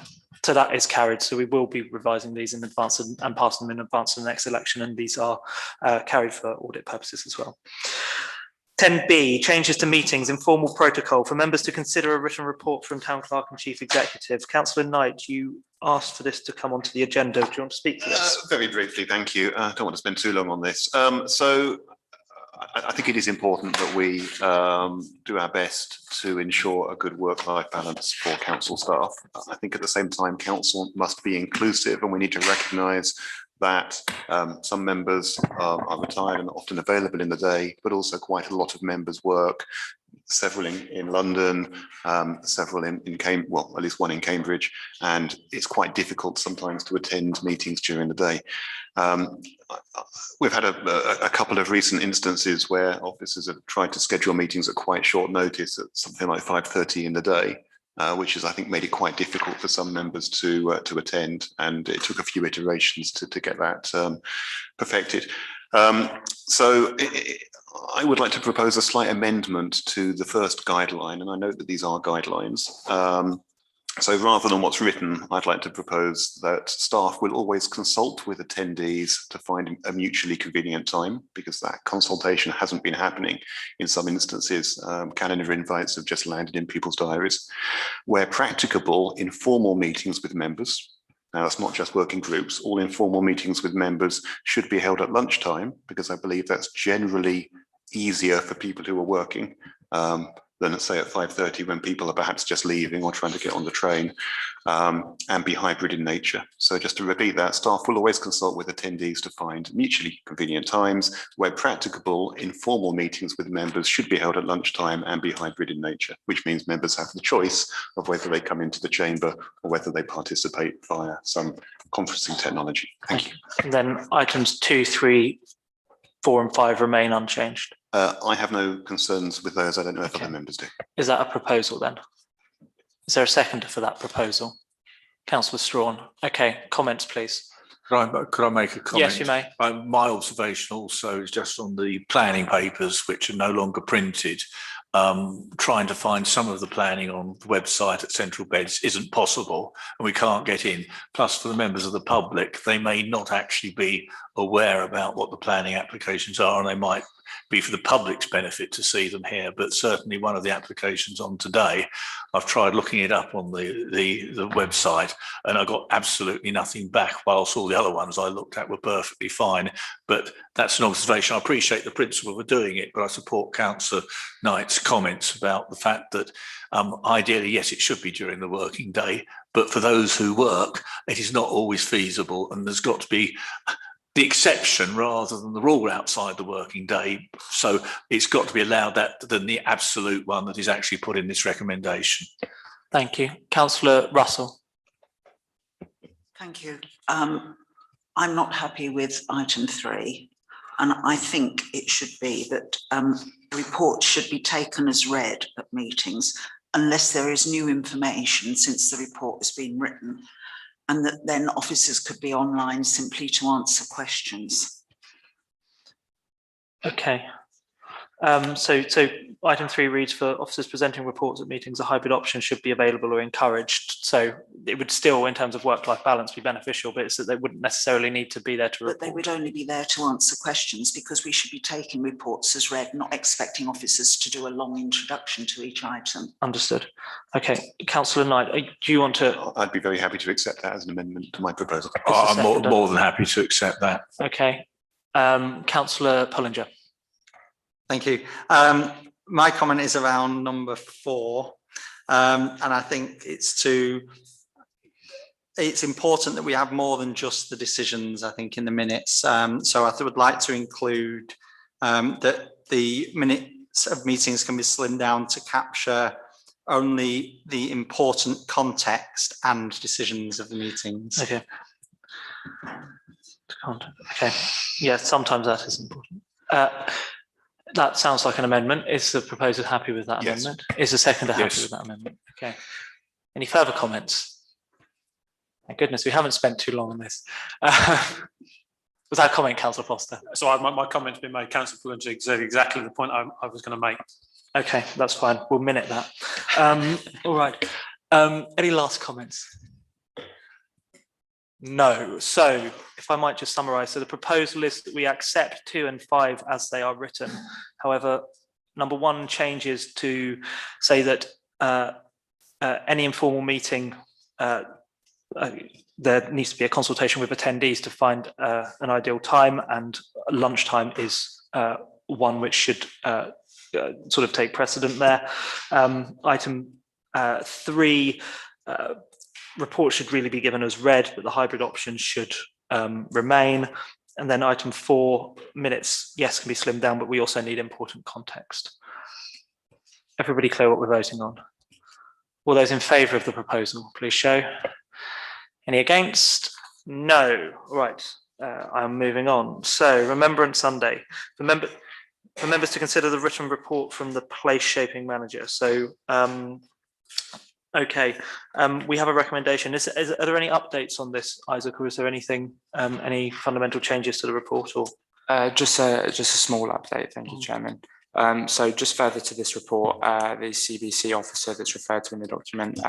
So that is carried. So we will be revising these in advance and passing them in advance of the next election, and these are carried for audit purposes as well. 10B, changes to meetings, informal protocol for members to consider a written report from Town Clerk and Chief Executive. Councillor Knight, you asked for this to come onto the agenda. Do you want to speak to this? Very briefly, thank you. I don't want to spend too long on this. So I think it is important that we do our best to ensure a good work-life balance for council staff. I think at the same time, council must be inclusive, and we need to recognise that some members are retired and often available in the day, but also quite a lot of members work, several in London, several in Cambridge, well, at least one in Cambridge, and it's quite difficult sometimes to attend meetings during the day. We've had a couple of recent instances where officers have tried to schedule meetings at quite short notice at something like 5:30 in the day, which has, I think, made it quite difficult for some members to attend, and it took a few iterations to get that perfected. So I would like to propose a slight amendment to the first guideline, and I note that these are guidelines. So rather than what's written, I'd like to propose that staff will always consult with attendees to find a mutually convenient time, because that consultation hasn't been happening in some instances. Calendar invites have just landed in people's diaries. Where practicable, informal meetings with members. Now, it's not just working groups. All informal meetings with members should be held at lunchtime, because I believe that's generally easier for people who are working than, let's say, at 5:30 when people are perhaps just leaving or trying to get on the train, and be hybrid in nature. So just to repeat that, staff will always consult with attendees to find mutually convenient times. Where practicable, informal meetings with members should be held at lunchtime and be hybrid in nature, which means members have the choice of whether they come into the chamber or whether they participate via some conferencing technology. Thank you. And then items 2, 3, 4 and 5 remain unchanged. I have no concerns with those. I don't know if other members do. Is that a proposal then? Is there a seconder for that proposal? Councillor Strawn. Okay, comments, please. Could I make a comment? Yes, you may. My observation also is just on the planning papers, which are no longer printed. Trying to find some of the planning on the website at Central Beds isn't possible, and we can't get in. Plus, for the members of the public, they may not actually be aware about what the planning applications are, and they might be for the public's benefit to see them here. But certainly one of the applications on today, I've tried looking it up on the website, and I got absolutely nothing back, whilst all the other ones I looked at were perfectly fine. But that's an observation. I appreciate the principle of doing it, but I support Councillor Knight's comments about the fact that ideally, yes, it should be during the working day, but for those who work, it is not always feasible, and there's got to be the exception rather than the rule outside the working day. So it's got to be allowed that than the absolute one that is actually put in this recommendation. Thank you. Councillor Russell. Thank you. I'm not happy with item 3. And I think it should be that reports should be taken as read at meetings unless there is new information since the report has been written, and that then officers could be online simply to answer questions. Okay. So item 3 reads, for officers presenting reports at meetings, a hybrid option should be available or encouraged. So it would still, in terms of work-life balance, be beneficial, but it's that they wouldn't necessarily need to be there to report. But they would only be there to answer questions, because we should be taking reports as read, not expecting officers to do a long introduction to each item. Understood. Okay, Councillor Knight, do you want to? I'd be very happy to accept that as an amendment to my proposal. I'm more than happy to accept that. Okay. Councillor Pullinger. Thank you. My comment is around number 4, and I think it's important that we have more than just the decisions, I think, in the minutes. So I would like to include that the minutes of meetings can be slimmed down to capture only the important context and decisions of the meetings. Okay. Okay. Yeah, sometimes that is important. That sounds like an amendment. Is the proposer happy with that amendment? Is the seconder happy with that amendment? Okay. Any further comments? Thank goodness we haven't spent too long on this. Was that a comment, Councillor Foster? So my comment's been made. Councillor Pullinger said exactly the point I was going to make. Okay, that's fine. We'll minute that. All right. Any last comments? No. So if I might just summarise, so the proposal is that we accept 2 and 5 as they are written. However, number 1 changes to say that any informal meeting, there needs to be a consultation with attendees to find an ideal time, and lunchtime is one which should sort of take precedent there. Item 3, reports should really be given as read, but the hybrid option should remain. And then item 4, minutes, yes, can be slimmed down, but we also need important context. Everybody clear what we're voting on? All those in favour of the proposal, please show. Any against? No. Right, I'm moving on. So Remembrance Sunday. For members to consider the written report from the place shaping manager. So okay, we have a recommendation. Are there any updates on this, Isaac, or is there anything, any fundamental changes to the report? Or just a small update, thank you, Chairman. So just further to this report, the CBC officer that's referred to in the document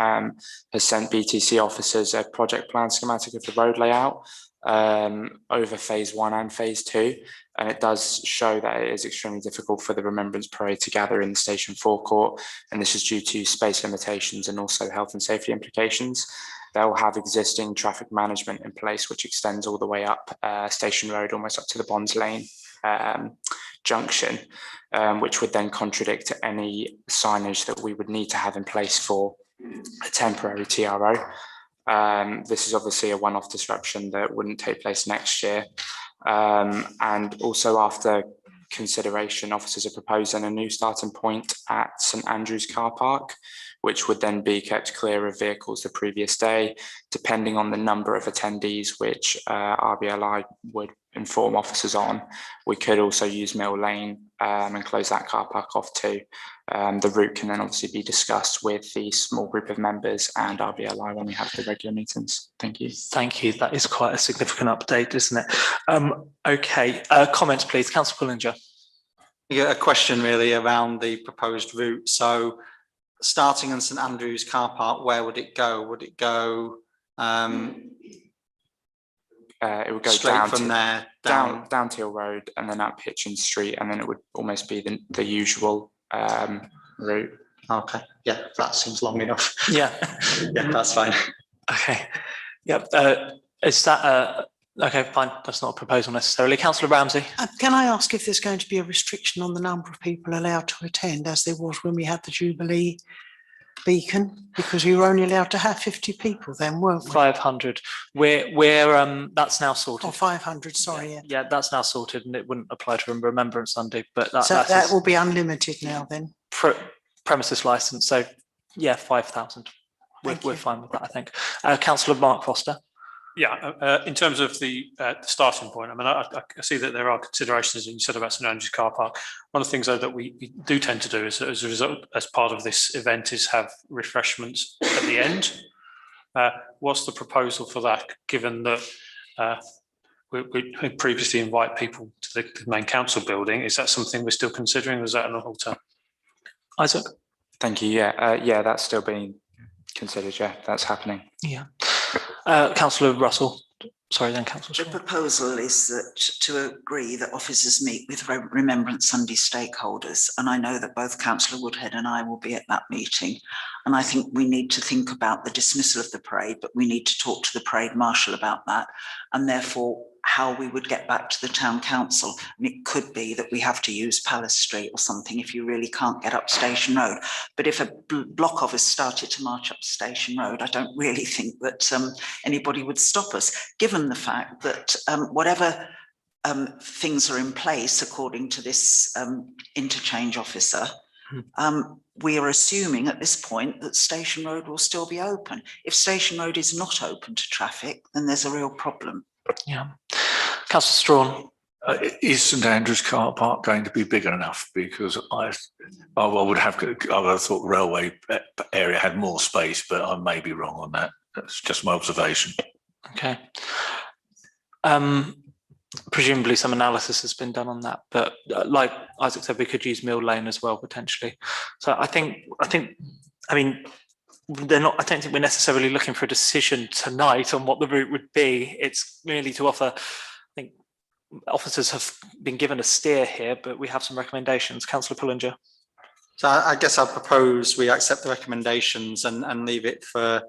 has sent BTC officers a project plan schematic of the road layout over phase 1 and phase 2, and it does show that it is extremely difficult for the Remembrance Parade to gather in the station forecourt, and this is due to space limitations and also health and safety implications. They'll have existing traffic management in place which extends all the way up Station Road almost up to the Bonds Lane junction, which would then contradict any signage that we would need to have in place for a temporary TRO. This is obviously a one-off disruption that wouldn't take place next year. And also after consideration, officers are proposing a new starting point at St Andrew's car park, which would then be kept clear of vehicles the previous day, depending on the number of attendees, which RBLI would inform officers on. We could also use Mill Lane and close that car park off too. The route can then obviously be discussed with the small group of members and RBLI when we have the regular meetings. Thank you. Thank you. That is quite a significant update, isn't it? Okay, comments please. Councillor Pullinger. Yeah, a question really around the proposed route. So starting in St Andrew's car park, where would it go? Would it go it would go straight from there down Teal Road and then up Hitchens Street, and then it would almost be the usual route. Okay, yeah, that seems long enough. Yeah. Yeah, that's fine. Okay. Yep. Is that okay? Fine. That's not a proposal necessarily. Councillor Ramsey. Can I ask if there's going to be a restriction on the number of people allowed to attend, as there was when we had the Jubilee beacon? Because we were only allowed to have 50 people then, weren't we? 500. We're that's now sorted. Oh, 500. Sorry. Yeah. Yeah, that's now sorted, and it wouldn't apply to Remembrance Sunday. But that will be unlimited now then. Premises license. So yeah, 5,000. We're fine with that, I think. Councillor Mark Foster. In terms of the starting point, I mean, I see that there are considerations, and you said about St Andrew's car park. One of the things though that we do tend to do is, as a result, as part of this event, is have refreshments at the end. What's the proposal for that, given that we previously invite people to the main council building? Is that something we're still considering, or is that an alternative? Isaac? Thank you. Yeah, that's still being considered. Yeah, that's happening. Yeah. Councillor Russell. Sorry, then Councillor. The proposal is that to agree that officers meet with Remembrance Sunday stakeholders, and I know that both Councillor Woodhead and I will be at that meeting, and I think we need to think about the dismissal of the parade, but we need to talk to the parade marshal about that, and therefore how we would get back to the town council. And it could be that we have to use Palace Street or something if you really can't get up Station Road. But if a block of us started to march up Station Road, I don't really think that anybody would stop us, given the fact that whatever things are in place according to this interchange officer, we are assuming at this point that Station Road will still be open. If Station Road is not open to traffic, then there's a real problem. Yeah. Councillor Strawn. Is St Andrew's car park going to be big enough? Because I would have thought railway area had more space, but I may be wrong on that. That's just my observation. Okay. Presumably some analysis has been done on that, but like Isaac said, we could use Mill Lane as well potentially. So I mean, they're not. I don't think we're necessarily looking for a decision tonight on what the route would be. It's merely to offer. I think officers have been given a steer here, but we have some recommendations. Councillor Pullinger. So I guess I'll propose we accept the recommendations and leave it for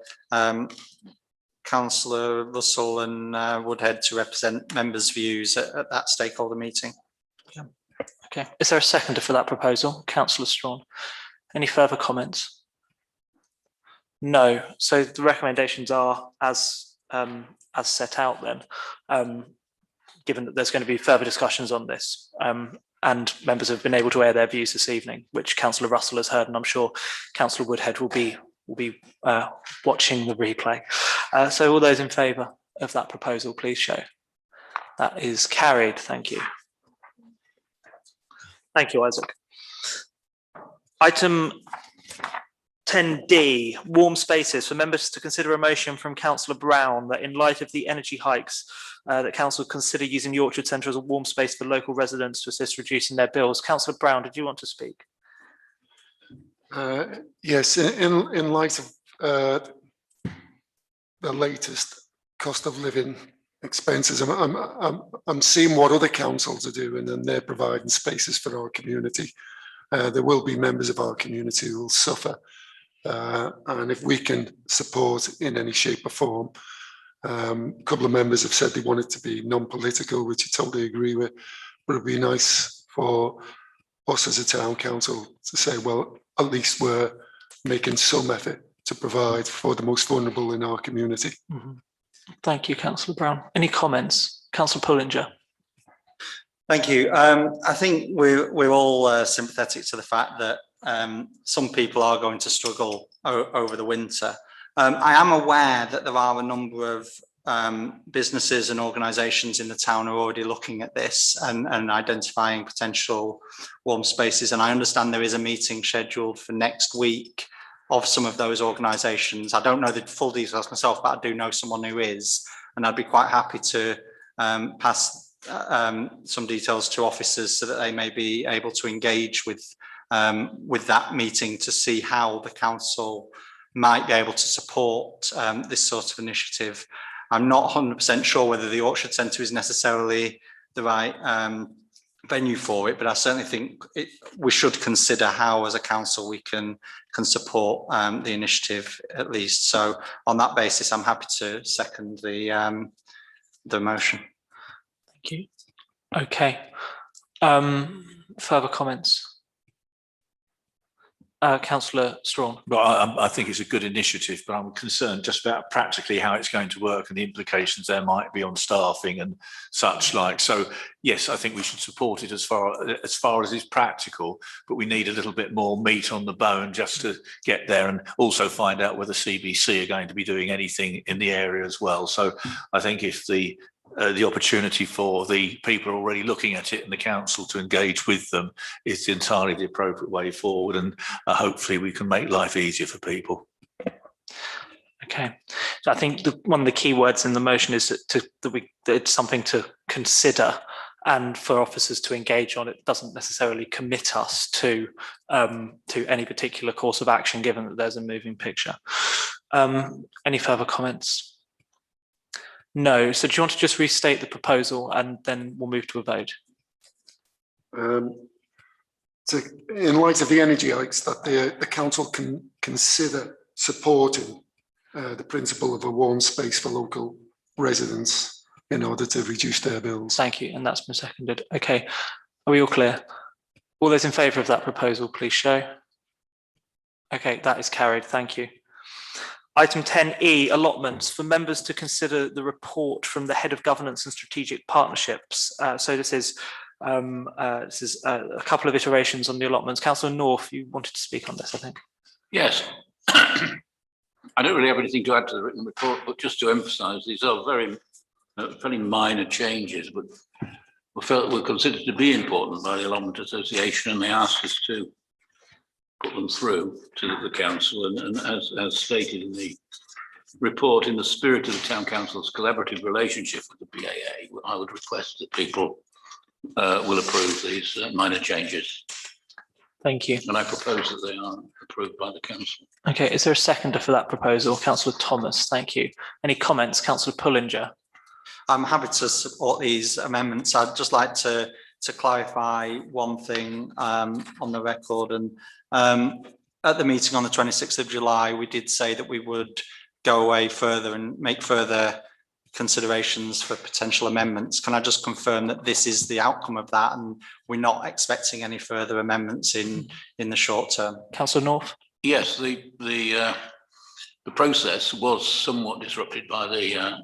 Councillor Russell and Woodhead to represent members' views at that stakeholder meeting. Yeah. Okay. Is there a seconder for that proposal? Councillor Strawn. Any further comments? No. So the recommendations are as set out then, given that there's going to be further discussions on this, and members have been able to air their views this evening, which Councillor Russell has heard, and I'm sure Councillor Woodhead will be watching the replay. So all those in favour of that proposal, please show. That is carried. Thank you. Thank you, Isaac. Item 10D, warm spaces, for members to consider a motion from Councillor Brown that in light of the energy hikes, that Council consider using the Orchard Centre as a warm space for local residents to assist reducing their bills. Councillor Brown, did you want to speak? Yes, in light of the latest cost of living expenses, I'm seeing what other councils are doing, and they're providing spaces for our community. There will be members of our community who will suffer, and if we can support in any shape or form, a couple of members have said they want it to be non-political, which I totally agree with, but it'd be nice for us as a town council to say, well, at least we're making some effort to provide for the most vulnerable in our community. Mm-hmm. Thank you, Councillor Brown. Any comments? Councillor Pullinger. Thank you. I think we're all sympathetic to the fact that some people are going to struggle over the winter. I am aware that there are a number of businesses and organisations in the town who are already looking at this and identifying potential warm spaces. And I understand there is a meeting scheduled for next week of some of those organisations. I don't know the full details myself, but I do know someone who is, and I'd be quite happy to pass some details to officers so that they may be able to engage with that meeting to see how the council might be able to support this sort of initiative. I'm not 100% sure whether the Orchard Centre is necessarily the right venue for it, but I certainly think we should consider how, as a council, we can support the initiative at least. So, on that basis, I'm happy to second the motion. Thank you. Okay. Further comments? Councillor Strawn. Well, I think it's a good initiative, but I'm concerned just about practically how it's going to work and the implications there might be on staffing and such like. So yes, I think we should support it as far as is practical, but we need a little bit more meat on the bone just to get there, and also find out whether CBC are going to be doing anything in the area as well. So I think if the opportunity for the people already looking at it and the council to engage with them is entirely the appropriate way forward, and hopefully we can make life easier for people. Okay, so I think one of the key words in the motion is that it's something to consider, and for officers to engage on. It doesn't necessarily commit us to any particular course of action, given that there's a moving picture. Any further comments? No. So do you want to just restate the proposal and then we'll move to a vote? So in light of the energy hikes, that the council can consider supporting the principle of a warm space for local residents in order to reduce their bills. Thank you, and that's been seconded. Okay, are we all clear? All those in favour of that proposal, please show. Okay, that is carried. Thank you. Item 10E, allotments, for members to consider the report from the Head of Governance and Strategic Partnerships. So this is a couple of iterations on the allotments. Councillor North, you wanted to speak on this, I think. Yes. I don't really have anything to add to the written report, but just to emphasise, these are very minor changes, but were considered to be important by the Allotment Association, and they asked us to put them through to the council, and as stated in the report, in the spirit of the town council's collaborative relationship with the PAA, I would request that people will approve these minor changes. Thank you. And I propose that they are approved by the council. Okay, is there a seconder for that proposal? Councillor Thomas, thank you. Any comments? Councillor Pullinger. I'm happy to support these amendments. I'd just like to clarify one thing on the record. And at the meeting on the 26th of July, we did say that we would go away further and make further considerations for potential amendments. Can I just confirm that this is the outcome of that, and we're not expecting any further amendments in the short term? Councillor North. Yes, the process was somewhat disrupted by the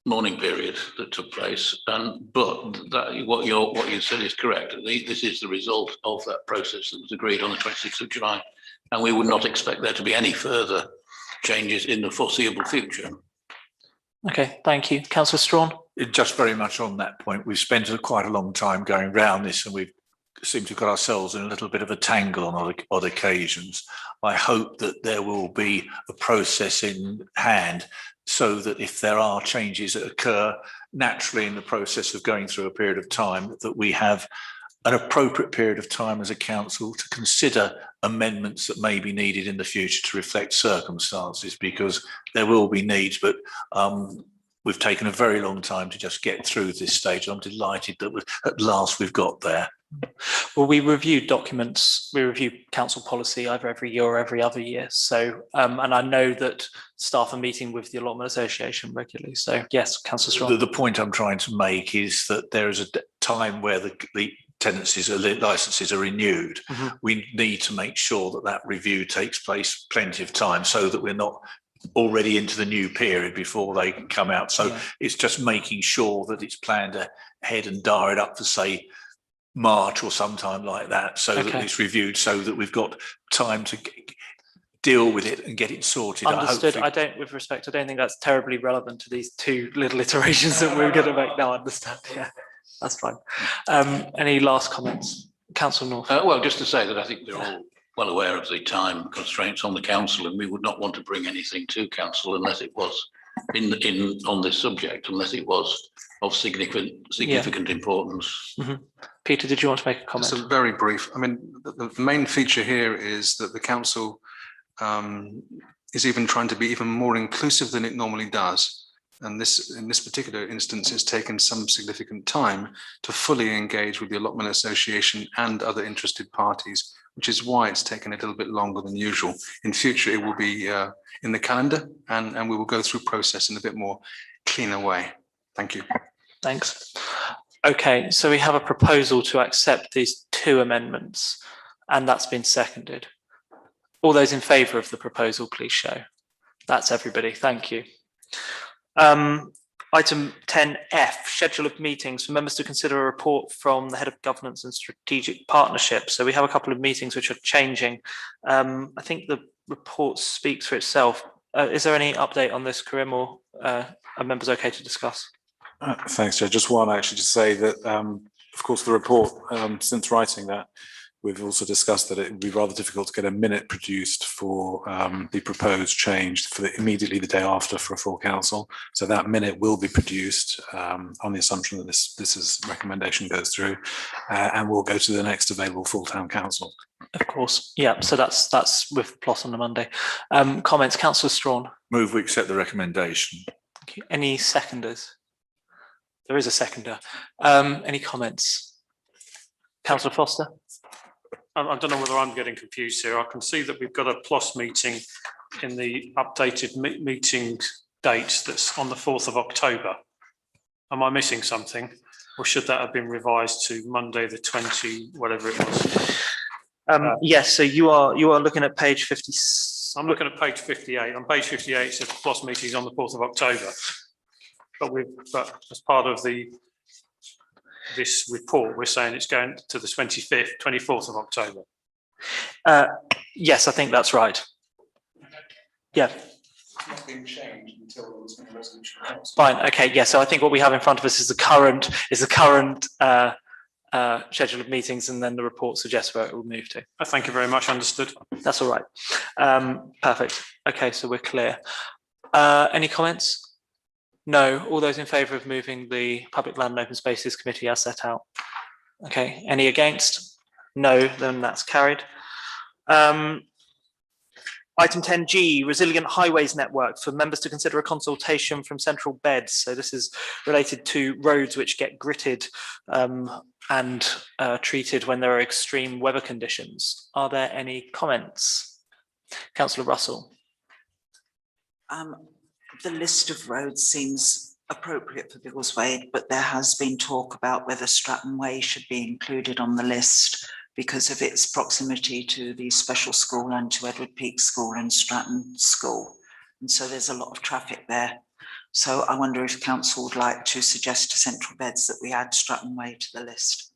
mourning period that took place, but what you said is correct. This is the result of that process that was agreed on the 26th of July, and we would not expect there to be any further changes in the foreseeable future. Okay, thank you. Councillor Strawn. Just very much on that point, we've spent quite a long time going round this, and we've seemed to have got ourselves in a little bit of a tangle on odd occasions. I hope that there will be a process in hand so that if there are changes that occur naturally in the process of going through a period of time, that we have an appropriate period of time as a council to consider amendments that may be needed in the future to reflect circumstances, because there will be needs, but we've taken a very long time to just get through this stage. I'm delighted that at last we've got there. Well, we review documents, we review council policy either every year or every other year. So, and I know that staff are meeting with the Allotment Association regularly. So yes, Councillor Strong. The point I'm trying to make is that there is a time where the tenancies or licenses are renewed. Mm-hmm. We need to make sure that that review takes place plenty of time so that we're not already into the new period before they come out. So yeah, it's just making sure that it's planned ahead and diaried up for, say, March or sometime like that, so that it's reviewed, so that we've got time to deal with it and get it sorted. Understood. I don't think that's terribly relevant to these two little iterations that we're going to make. No, I understand. Yeah, that's fine. Any last comments? Councillor North. Well, just to say that I think they're all well aware of the time constraints on the council, and we would not want to bring anything to council unless it was on this subject, unless it was of significant importance. Mm-hmm. Peter, did you want to make a comment? Just a very brief. I mean, the main feature here is that the council is even trying to be even more inclusive than it normally does. And this, in this particular instance, has taken some significant time to fully engage with the Allotment Association and other interested parties, which is why it's taken a little bit longer than usual. In future, it will be in the calendar, and we will go through process in a bit more cleaner way. Thank you. Thanks. Okay, so we have a proposal to accept these two amendments, and that's been seconded. All those in favour of the proposal, please show. That's everybody. Thank you. Item 10F, schedule of meetings for members to consider a report from the Head of Governance and Strategic Partnerships. So we have a couple of meetings which are changing. I think the report speaks for itself. Is there any update on this, Karim, or are members okay to discuss? Thanks, Chair. Just one actually to say that, of course, the report, since writing that, we've also discussed that it would be rather difficult to get a minute produced for the proposed change for immediately the day after for a full council. So that minute will be produced on the assumption that this recommendation goes through, and will go to the next available full town council. Of course, yeah. So that's with plot on the Monday. Comments, Councillor Strawn. Move we accept the recommendation. Thank you. Any seconders? There is a seconder. Any comments? Councillor Foster. I don't know whether I'm getting confused here. I can see that we've got a PLOS meeting in the updated meeting date that's on the 4th of October. Am I missing something? Or should that have been revised to Monday the 20, whatever it was? Yes, so you are looking at page 50. I'm looking at page 58. On page 58, it says the PLOS meeting is on the 4th of October. But as part of this report, we're saying it's going to the 24th of October. Yes, I think that's right. Yeah. Not being changed until there was a resolution. Fine. Okay. Yeah. So I think what we have in front of us is the current schedule of meetings, and then the report suggests where it will move to. Thank you very much. Understood. That's all right. Perfect. Okay. So we're clear. Any comments? No. All those in favour of moving the Public Land and Open Spaces Committee as set out? Okay. Any against? No. Then that's carried. Item 10G, Resilient Highways Network, for members to consider a consultation from Central Beds. So this is related to roads which get gritted and treated when there are extreme weather conditions. Are there any comments? Councillor Russell. The list of roads seems appropriate for Biggleswade, but there has been talk about whether Stratton Way should be included on the list because of its proximity to the special school and to Edward Peake School and Stratton School. And so there's a lot of traffic there. So I wonder if council would like to suggest to Central Beds that we add Stratton Way to the list.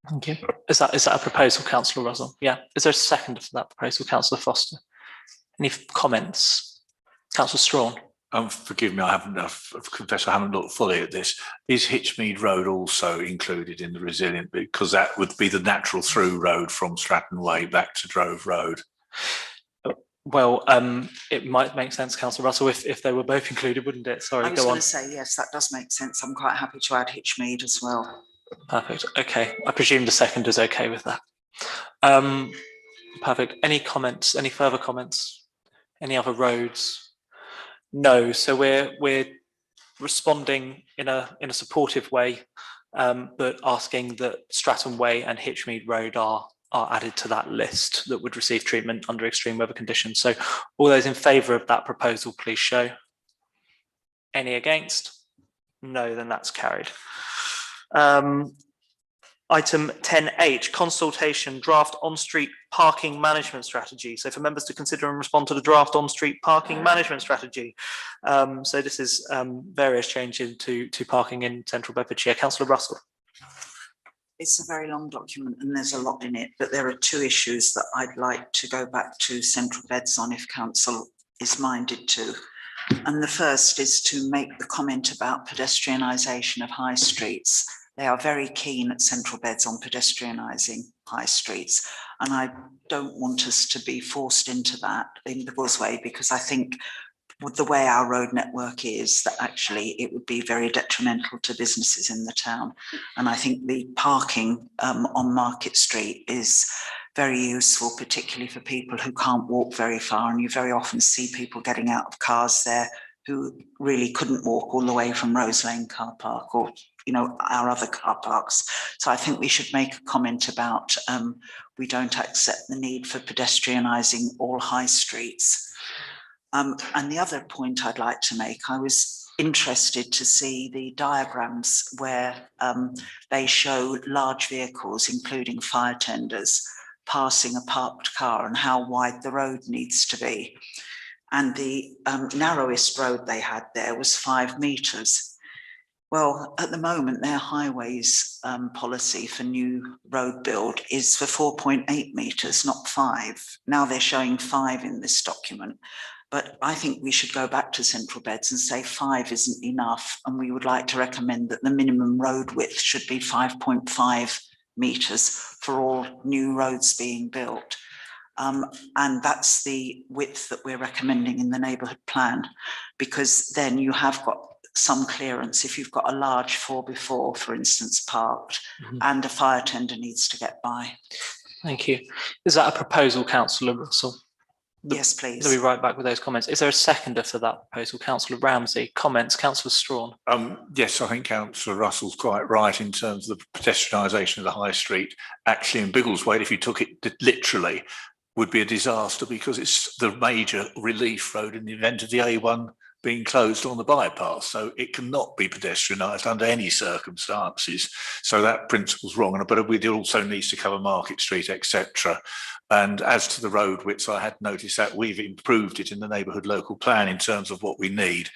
Thank you. Is that a proposal, Councillor Russell? Yeah. Is there a second for that proposal, Councillor Foster? Any comments? Councillor Strawn. Forgive me, I confess I haven't looked fully at this. Is Hitchmead Road also included in the resilient? Because that would be the natural through road from Stratton Way back to Drove Road. Well, it might make sense, Councillor Russell, if they were both included, wouldn't it? Sorry, I was going to say, yes, that does make sense. I'm quite happy to add Hitchmead as well. Perfect. Okay. I presume the second is okay with that. Perfect. Any comments? Any further comments? Any other roads? No. So we're responding in a supportive way, but asking that Stratton Way and Hitchmead Road are added to that list that would receive treatment under extreme weather conditions. So all those in favour of that proposal, please show. Any against? No, then that's carried. Item 10H, consultation, draft on-street parking management strategy. So for members to consider and respond to the draft on-street parking management strategy. So this is various changes to parking in central Bedfordshire. Councillor Russell. It's a very long document and there's a lot in it, but there are two issues that I'd like to go back to Central Beds on if council is minded to. And the first is to make the comment about pedestrianisation of high streets. They are very keen at Central Beds on pedestrianising high streets. And I don't want us to be forced into that in Biggleswade, because I think with the way our road network is, that actually it would be very detrimental to businesses in the town. And I think the parking on Market Street is very useful, particularly for people who can't walk very far. And you very often see people getting out of cars there who really couldn't walk all the way from Rose Lane car park or, you know, our other car parks. So I think we should make a comment about we don't accept the need for pedestrianising all high streets. And the other point I'd like to make, I was interested to see the diagrams where they show large vehicles, including fire tenders, passing a parked car and how wide the road needs to be. And the narrowest road they had there was 5 metres. Well, at the moment, their highways policy for new road build is for 4.8 metres, not 5. Now they're showing 5 in this document. But I think we should go back to central beds and say 5 isn't enough. And we would like to recommend that the minimum road width should be 5.5 metres for all new roads being built. And that's the width that we're recommending in the neighbourhood plan, because then you have got some clearance if you've got a large 4x4, for instance, parked, and a fire tender needs to get by. Thank you. Is that a proposal, Councillor Russell? Yes, please. I'll be right back with those comments. Is there a seconder for that proposal? Councillor Ramsey. Comments? Councillor Strawn. Yes, I think Councillor Russell's quite right in terms of the pedestrianisation of the high street. Actually, in Biggleswade, if you took it literally, would be a disaster, because it's the major relief road in the event of the A1 being closed on the bypass. So it cannot be pedestrianised under any circumstances. So that principle's wrong. But it also needs to cover Market Street, etc. And as to the road widths, I had noticed that we've improved it in the neighbourhood local plan in terms of what we need.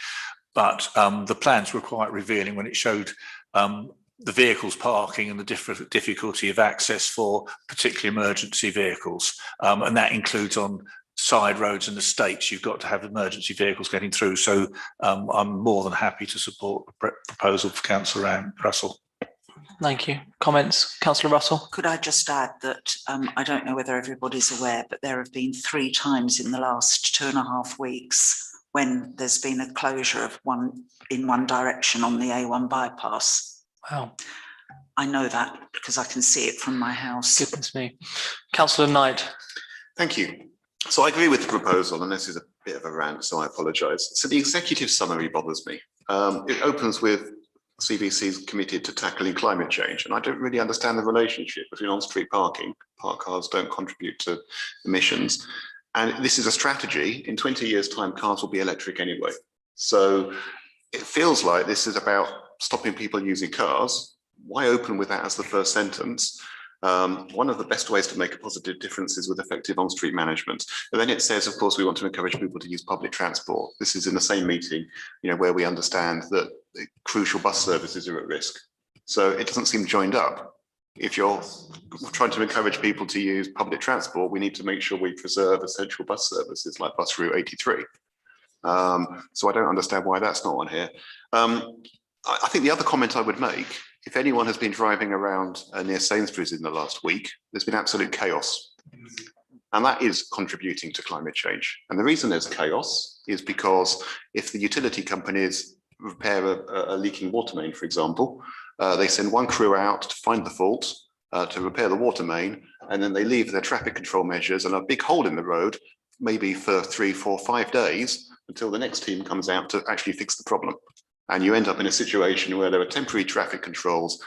But the plans were quite revealing when it showed the vehicles parking and the difficulty of access for particularly emergency vehicles. And that includes on side roads and estates, you've got to have emergency vehicles getting through. So I'm more than happy to support the proposal for Councillor Russell. Thank you. Comments? Councillor Russell. Could I just add that I don't know whether everybody's aware, but there have been 3 times in the last 2.5 weeks when there's been a closure of in one direction on the A1 bypass. Wow. I know that because I can see it from my house. Goodness me. Councillor Knight. Thank you. So I agree with the proposal, and this is a bit of a rant, so I apologise. So the executive summary bothers me. It opens with CBC's committed to tackling climate change, and I don't really understand the relationship between on-street parking. Parked cars don't contribute to emissions. And this is a strategy. In 20 years' time, cars will be electric anyway. So it feels like this is about stopping people using cars. Why open with that as the first sentence? One of the best ways to make a positive difference is with effective on-street management. And then it says, of course, we want to encourage people to use public transport. This is in the same meeting, where we understand that crucial bus services are at risk. So it doesn't seem joined up. If you're trying to encourage people to use public transport, we need to make sure we preserve essential bus services like bus route 83. So I don't understand why that's not on here. I think the other comment I would make, if anyone has been driving around near Sainsbury's in the last week, there's been absolute chaos. And that is contributing to climate change. And the reason there's chaos is because if the utility companies repair a leaking water main, for example, they send one crew out to find the fault, to repair the water main, and then they leave their traffic control measures and a big hole in the road, maybe for 3, 4, 5 days, until the next team comes out to actually fix the problem. And you end up in a situation where there are temporary traffic controls,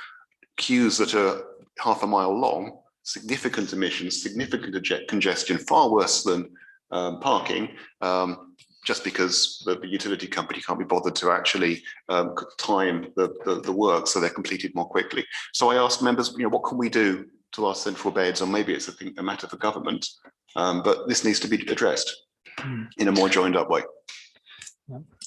queues that are half a mile long, significant emissions, significant congestion, far worse than parking, just because the utility company can't be bothered to actually time the work so they're completed more quickly. So I asked members, what can we do to our central beds? Or maybe it's a matter for government, but this needs to be addressed in a more joined up way.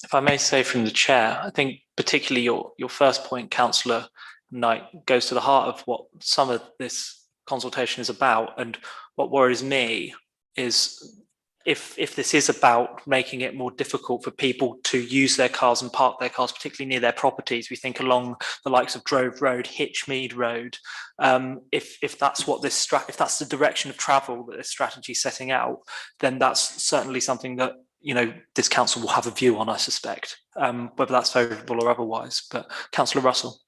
If I may say from the chair, I think particularly your first point, Councillor Knight, goes to the heart of what some of this consultation is about. And what worries me is if this is about making it more difficult for people to use their cars and park their cars, particularly near their properties, we think along the likes of Drove Road, Hitchmead Road. If that's what if that's the direction of travel that this strategy is setting out, then that's certainly something that this council will have a view on, I suspect, whether that's favourable or otherwise. But Councillor Russell.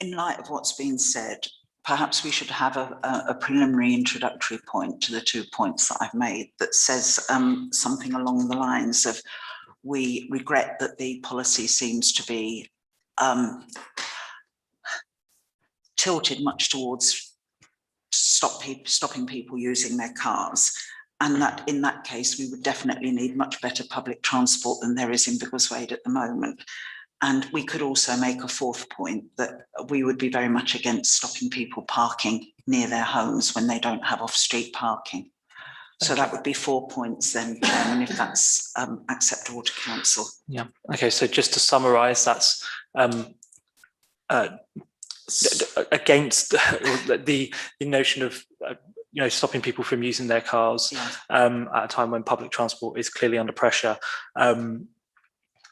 In light of what's been said, perhaps we should have a preliminary introductory point to the 2 points that I've made that says something along the lines of, we regret that the policy seems to be tilted much towards stopping people using their cars. And that in that case, we would definitely need much better public transport than there is in Biggleswade at the moment. And we could also make a 4th point that we would be very much against stopping people parking near their homes when they don't have off-street parking. So that would be 4 points then, Chairman, if that's acceptable to council. Yeah. Okay. So just to summarise, that's against the notion of stopping people from using their cars at a time when public transport is clearly under pressure.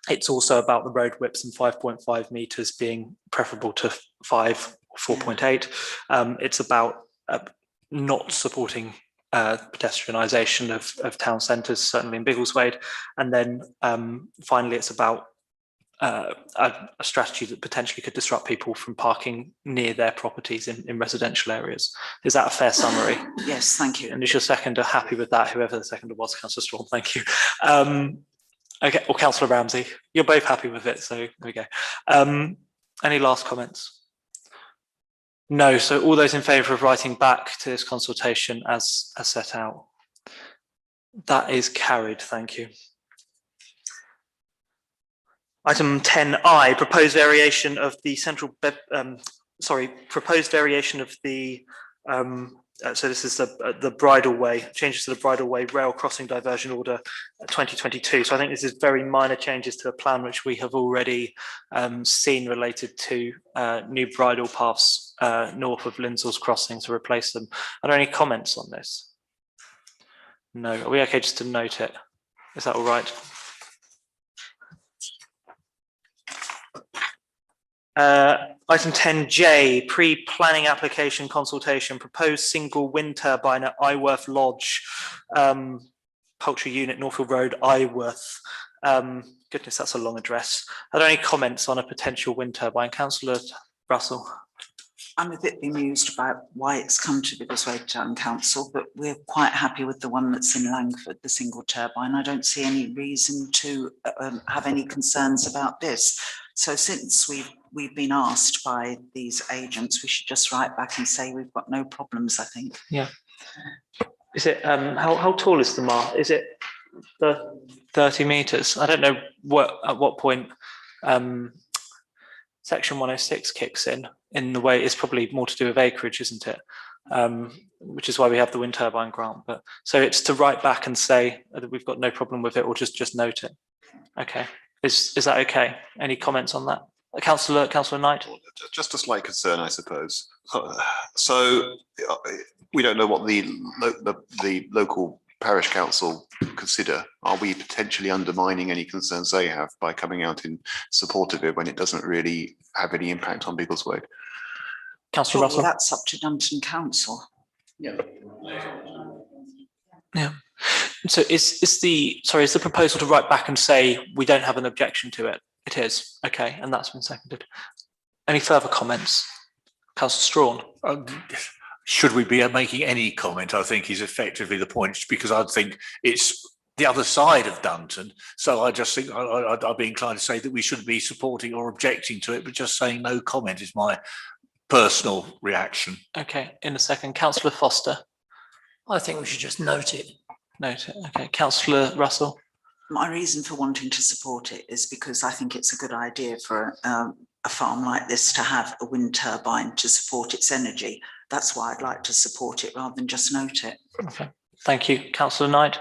It's also about the road widths and 5.5 metres being preferable to 5 or 4.8. It's about not supporting pedestrianisation of town centres, certainly in Biggleswade. And then finally, it's about a strategy that potentially could disrupt people from parking near their properties in residential areas. Is that a fair summary? Yes, thank you. And is your seconder happy with that? Whoever the seconder was, Councillor Strawn, thank you. Okay, or Councillor Ramsey, you're both happy with it, so there we go. Any last comments? No, so all those in favour of writing back to this consultation as set out? That is carried, thank you. Item 10I, proposed variation of the so this is the bridleway, changes to the bridleway rail crossing diversion order 2022. So I think this is very minor changes to a plan which we have already seen related to new bridle paths north of Lindsell's Crossing to replace them. Are there any comments on this? No. Are we okay just to note it? Is that all right? Item 10J, pre-planning application consultation, proposed single wind turbine at Iworth Lodge, poultry unit, Northfield Road, Iworth. Goodness, that's a long address. Are there any comments on a potential wind turbine? Councillor Russell. I'm a bit bemused about why it's come to Biggleswade Town Council, but we're quite happy with the one that's in Langford, the single turbine. I don't see any reason to have any concerns about this. So since we've been asked by these agents, we should just write back and say we've got no problems, I think. Yeah. Is it, how tall is the mast? Is it the 30 metres? I don't know at what point Section 106 kicks in the way it's probably more to do with acreage, isn't it? Which is why we have the wind turbine grant. But so it's to write back and say that we've got no problem with it, or just note it. Okay. Is that okay? Any comments on that? Councillor Knight? Just a slight concern, I suppose. So we don't know what the local parish council consider. Are we potentially undermining any concerns they have by coming out in support of it when it doesn't really have any impact on Biggleswade? Councillor Russell? That's up to Dunton Council. Yeah. Yeah. So is the proposal to write back and say we don't have an objection to it? It is. Okay, and that's been seconded. Any further comments? Councillor Strawn? Should we be making any comment, I think is effectively the point, because I think it's the other side of Dunton. So I just think I'd be inclined to say that we shouldn't be supporting or objecting to it, but just saying no comment is my personal reaction. Okay, in a second. Councillor Foster? I think we should just note it. Note it. Okay, Councillor Russell? My reason for wanting to support it is because I think it's a good idea for a farm like this to have a wind turbine to support its energy. That's why I'd like to support it rather than just note it. Okay, thank you. Councillor Knight?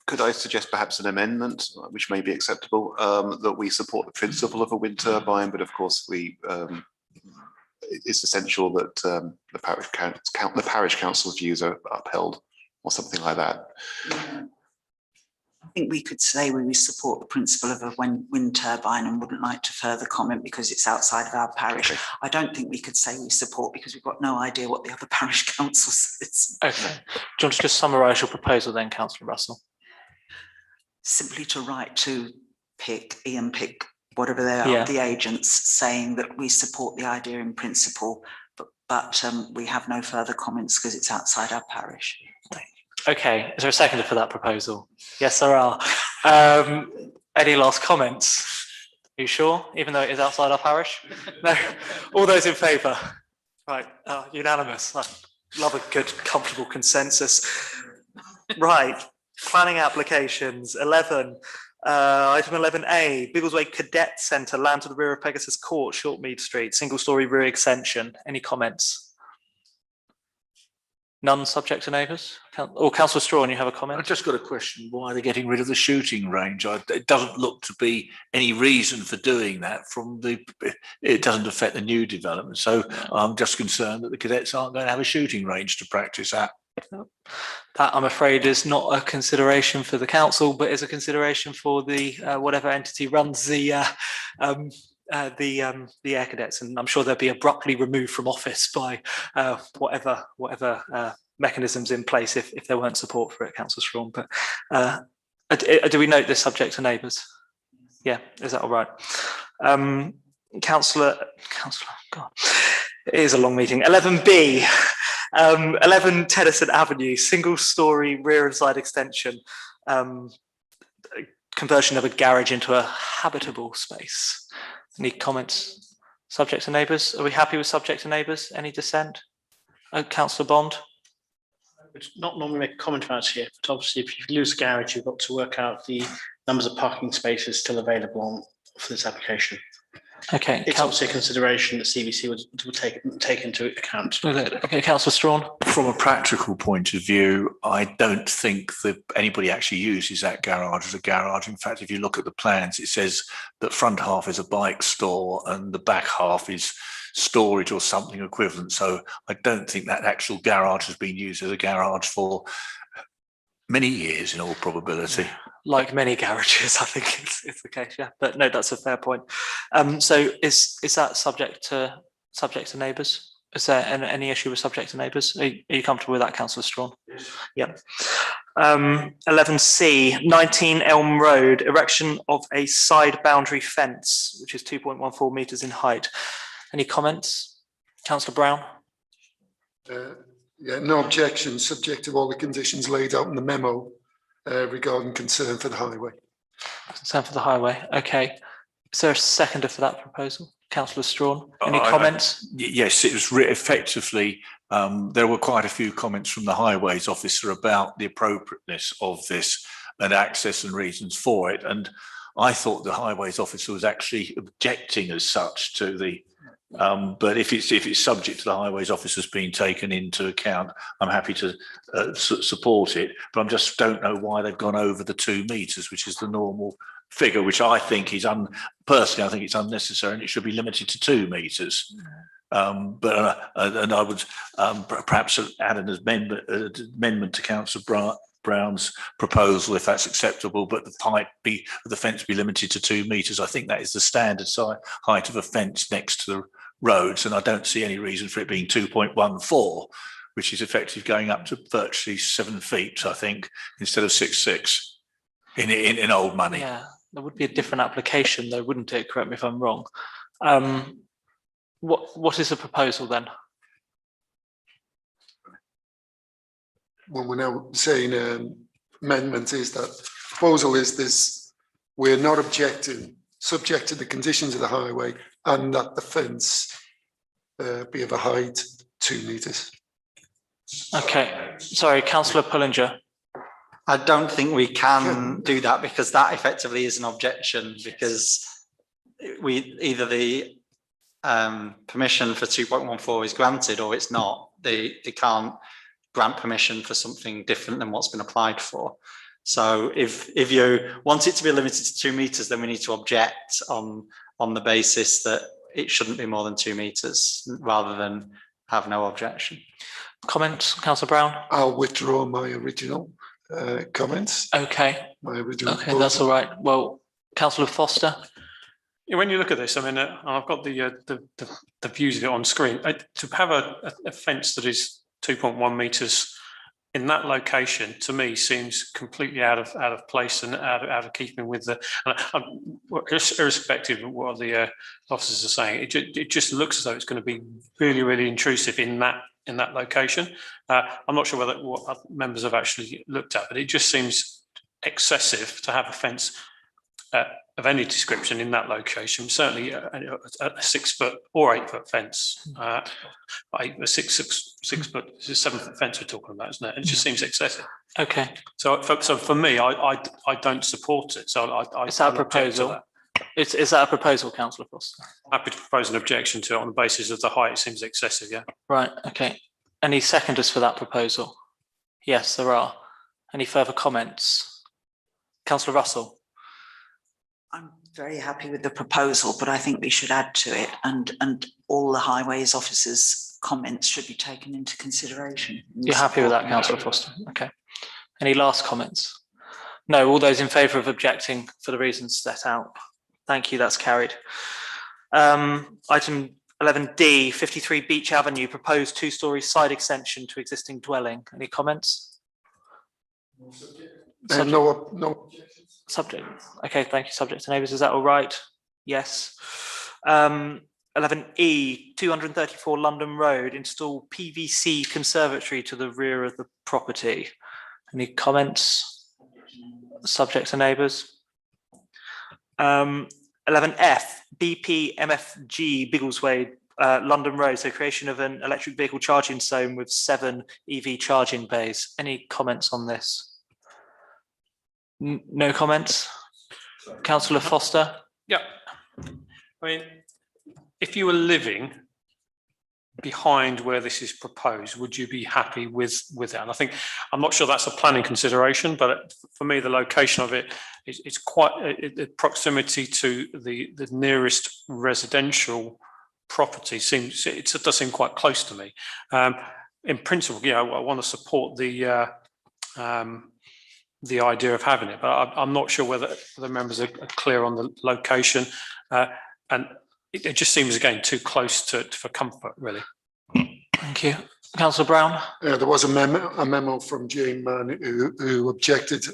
Could I suggest perhaps an amendment, which may be acceptable, that we support the principle of a wind turbine, but of course it's essential that the parish council's views are upheld, or something like that. I think we could say we support the principle of a wind turbine and wouldn't like to further comment because it's outside of our parish. Okay. I don't think we could say we support because we've got no idea what the other parish council says. Okay. Do you want to just summarise your proposal then, Councillor Russell? Simply to write to Ian Pick, whatever they are, the agents, saying that we support the idea in principle, but we have no further comments because it's outside our parish. Okay, is there a seconder for that proposal? Yes, there are. Any last comments? Are you sure? Even though it is outside our parish? No? All those in favour? Right, unanimous. I love a good, comfortable consensus. Right, planning applications, 11. Item 11A, Biggleswade Cadet Centre, land to the rear of Pegasus Court, Shortmead Street, single-storey rear extension. Any comments? None subject to neighbours? Councillor Strawn, you have a comment? I've just got a question. Why are they getting rid of the shooting range? It doesn't look to be any reason for doing that it doesn't affect the new development. So I'm just concerned that the cadets aren't going to have a shooting range to practice at. That, I'm afraid, is not a consideration for the council, but is a consideration for the whatever entity runs the air cadets, and I'm sure they'll be abruptly removed from office by whatever mechanisms in place if there weren't support for it, Councillor Strawn. But do we note this subject to neighbours? Yeah, is that all right? Councillor, God, it is a long meeting. 11B. 11 Tennyson Avenue, single storey rear and side extension, conversion of a garage into a habitable space. Any comments? Subject to neighbours? Are we happy with subject to neighbours? Any dissent? Councillor Bond? It's not normally make a comment about it here, but obviously if you lose a garage, you've got to work out the numbers of parking spaces still available for this application. Okay. It's obviously a consideration that CVC would take into account. Okay, Councillor Strawn. From a practical point of view, I don't think that anybody actually uses that garage as a garage. In fact, if you look at the plans, it says that front half is a bike store and the back half is storage or something equivalent. So I don't think that actual garage has been used as a garage for many years in all probability. Like many garages, I think it's the case, yeah. But no, that's a fair point. So is that subject to neighbours? Is there any issue with subject to neighbours? Are you comfortable with that, Councillor Strawn? Yes. Yep. 11C, 19 Elm Road, erection of a side boundary fence, which is 2.14 metres in height. Any comments? Councillor Brown? Yeah, no objection, subject to all the conditions laid out in the memo regarding concern for the highway. Concern for the highway, okay. Is there a seconder for that proposal? Councillor Strawn, any comments? Yes, it was effectively, there were quite a few comments from the highways officer about the appropriateness of this and access and reasons for it. And I thought the highways officer was actually objecting as such to the, but if it's subject to the highways officers being taken into account, I'm happy to support it. But I just don't know why they've gone over the 2 metres, which is the normal figure, which I think is personally, I think it's unnecessary and it should be limited to 2 metres. But I would perhaps add an amendment to Councillor Brown's proposal, if that's acceptable, but the fence be limited to 2 metres. I think that is the standard height of a fence next to the roads, and I don't see any reason for it being 2.14, which is effectively going up to virtually 7 feet, I think, instead of 6.6 in old money. Yeah, there would be a different application though, wouldn't it? Correct me if I'm wrong. What is the proposal then? Well, we're now saying amendment is that proposal is this: we're not objecting, subject to the conditions of the highway, and that the fence be of a height 2 metres. Okay, sorry, Councillor Pullinger. I don't think we can do that because that effectively is an objection, because either the permission for 2.14 is granted or it's not. They can't grant permission for something different than what's been applied for. So if you want it to be limited to 2 metres, then we need to object on the basis that it shouldn't be more than 2 metres rather than have no objection. Comments, Councillor Brown? I'll withdraw my original comments. Okay. My original okay, that's all right. Well, Councillor Foster? Yeah, when you look at this, I mean, I've got the views of it on screen. To have a fence that is 2.1 metres in that location, to me, seems completely out of place and out of keeping with the. Irrespective of what the officers are saying, it just looks as though it's going to be really, really intrusive in that location. I'm not sure what members have actually looked at, but it just seems excessive to have a fence of any description in that location. Certainly a 6 foot or 8 foot fence, a 6 foot, it's a 7 foot fence we're talking about, isn't it? It just seems excessive. Okay. So for me, I don't support it. So I is that a proposal? Is that a proposal, Councillor Foster? Happy to propose an objection to it on the basis of the height. It seems excessive. Yeah. Right. Okay. Any seconders for that proposal? Yes, there are. Any further comments? Councillor Russell? I'm very happy with the proposal, but I think we should add to it, and all the highways officers' comments should be taken into consideration. You're happy with that, Councillor Foster? Okay. Any last comments? No, all those in favour of objecting for the reasons set out. Thank you, that's carried. Item 11D, 53 Beach Avenue, proposed two-storey side extension to existing dwelling. Any comments? No. Subject. Okay, thank you. Subject to neighbours. Is that all right? Yes. 11E, 234 London Road, install PVC conservatory to the rear of the property. Any comments? Subject to neighbours. 11F, BP MFG Biggleswade, London Road, so creation of an electric vehicle charging zone with 7 EV charging bays. Any comments on this? No comments? Councillor Foster? Yeah. I mean, if you were living behind where this is proposed, would you be happy with that? And I think, I'm not sure that's a planning consideration, but for me, the location of it is quite, the proximity to the nearest residential property seems, it does seem quite close to me. In principle, yeah, I want to support the idea of having it, but I'm not sure whether the members are clear on the location, and it just seems again too close for comfort, really. Thank you, Councillor Brown. There was a memo from Jane Mann who objected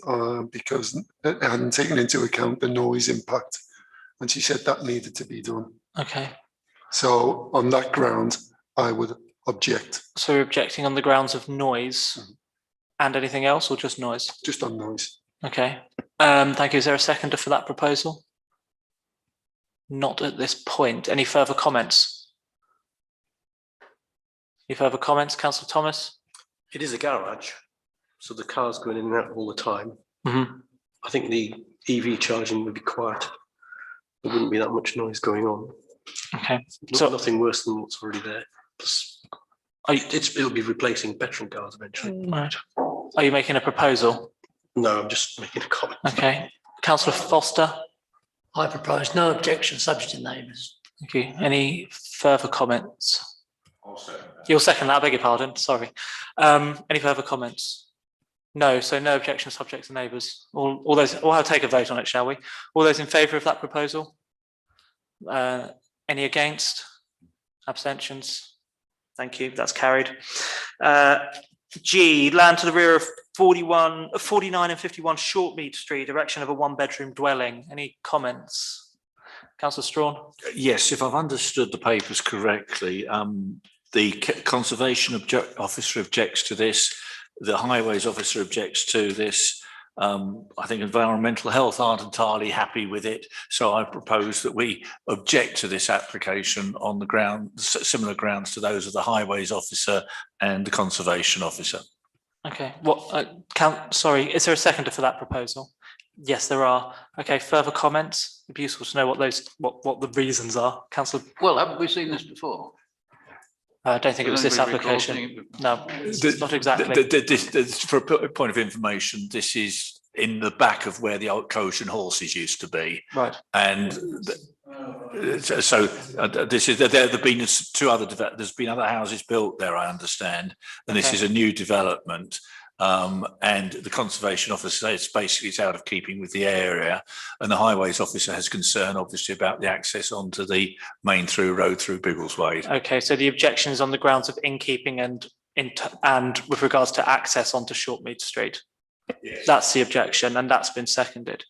because it hadn't taken into account the noise impact, and she said that needed to be done. Okay. So on that ground, I would object. So you're objecting on the grounds of noise and anything else, or just noise? Just on noise. Okay. Thank you. Is there a seconder for that proposal? Not at this point. Any further comments? Any further comments, Councillor Thomas? It is a garage, so the cars going in and out all the time. Mm-hmm. I think the EV charging would be quiet. There wouldn't be that much noise going on. Okay. So nothing worse than what's already there. Plus, it'll be replacing petrol cars eventually. Right. Are you making a proposal? No, I'm just making a comment. Okay. Councillor Foster? I propose no objection, subject to neighbours. Thank you. Any further comments? You'll second that, I beg your pardon, sorry. Any further comments? No, so no objection, subject to neighbours. All those, we'll take a vote on it, shall we? All those in favour of that proposal? Any against? Abstentions? Thank you, that's carried. G, land to the rear of 49 and 51 Shortmead Street, erection of a one-bedroom dwelling. Any comments? Councillor Strawn? Yes, if I've understood the papers correctly, the Conservation Officer objects to this, the Highways Officer objects to this. I think Environmental Health aren't entirely happy with it, so I propose that we object to this application on the ground, similar grounds to those of the Highways Officer and the Conservation Officer. Okay, sorry, is there a seconder for that proposal? Yes, there are. Okay, further comments? It'd be useful to know what the reasons are. Councillor? Well, haven't we seen this before? I don't think it was this application. No, not exactly. For a point of information, this is in the back of where the old Coach and Horses used to be. Right. And so this is, there have been there's been other houses built there, I understand, and this is a new development. And the Conservation Officer says basically it's out of keeping with the area, and the Highways Officer has concern obviously about the access onto the main through road through Biggleswade. Okay, so the objection is on the grounds of in-keeping and with regards to access onto Shortmead Street. Yes. That's the objection, and that's been seconded.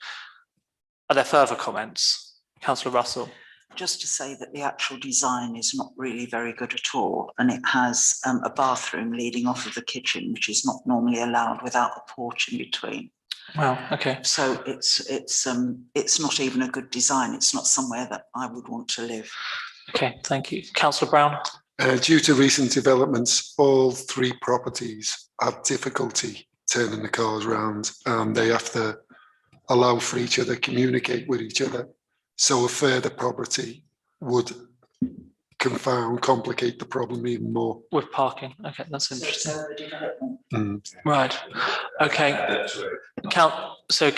Are there further comments? Councillor Russell? Just to say that the actual design is not really very good at all, and it has a bathroom leading off of the kitchen, which is not normally allowed without a porch in between. Wow. Okay. So it's not even a good design. It's not somewhere that I would want to live. Okay. Thank you, Councillor Brown. Due to recent developments, all 3 properties have difficulty turning the cars around. They have to allow for each other, communicate with each other. So a further property would confound, complicate the problem even more. With parking, okay, that's interesting. Mm. Right, okay. So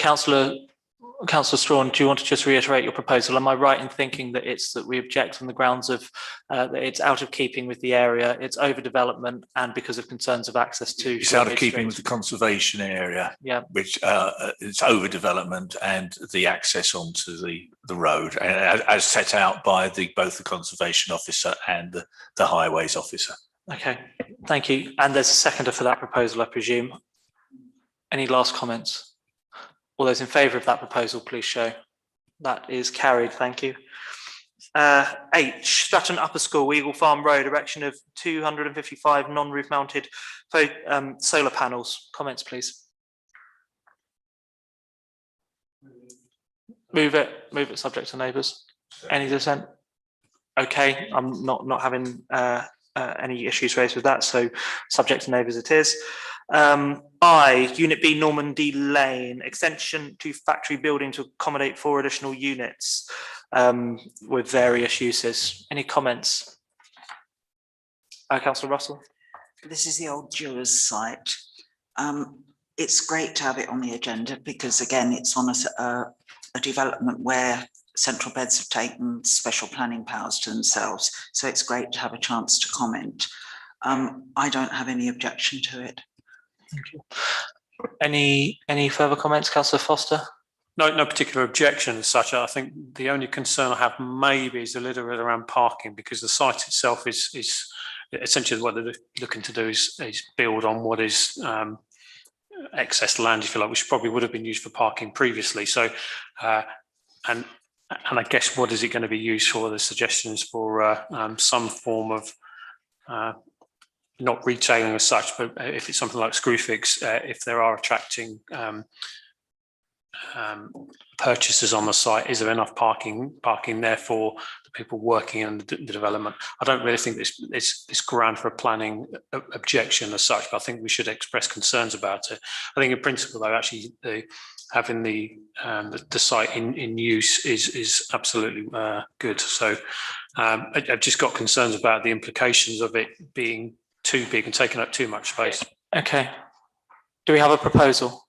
Councillor Strawn, do you want to just reiterate your proposal? Am I right in thinking that it's that we object on the grounds of that it's out of keeping with the area, it's overdevelopment, and because of concerns of access to? It's out of keeping with the conservation area. Yeah. Which it's overdevelopment and the access onto the road, as set out by both the conservation officer and the highways officer. Okay, thank you. And there's a seconder for that proposal, I presume. Any last comments? All those in favour of that proposal, please show. That is carried, thank you. H, Stratton Upper School, Eagle Farm Road, erection of 255 non-roof mounted solar panels. Comments, please. Move it subject to neighbours. Any dissent? Okay, I'm not having any issues raised with that, so subject to neighbours it is. I, Unit B, Normandy Lane, extension to factory building to accommodate 4 additional units with various uses. Any comments? Councillor Russell. This is the old Jewers site. It's great to have it on the agenda because again, it's on a development where central beds have taken special planning powers to themselves. So it's great to have a chance to comment. I don't have any objection to it. Thank you. Any further comments, Councillor Foster? No particular objection as such. I think the only concern I have maybe is a little bit around parking, because the site itself is essentially what they're looking to do is build on what is excess land, if you like, which probably would have been used for parking previously. So, and I guess what is it going to be used for? The suggestions for some form of not retailing as such, but if it's something like Screwfix, if there are attracting purchasers on the site, is there enough parking there for the people working in the development? I don't really think this ground for a planning objection as such, but I think we should express concerns about it. I think in principle, though, actually having the site in use is absolutely good. So I've just got concerns about the implications of it being too big and taking up too much space. Okay. Do we have a proposal?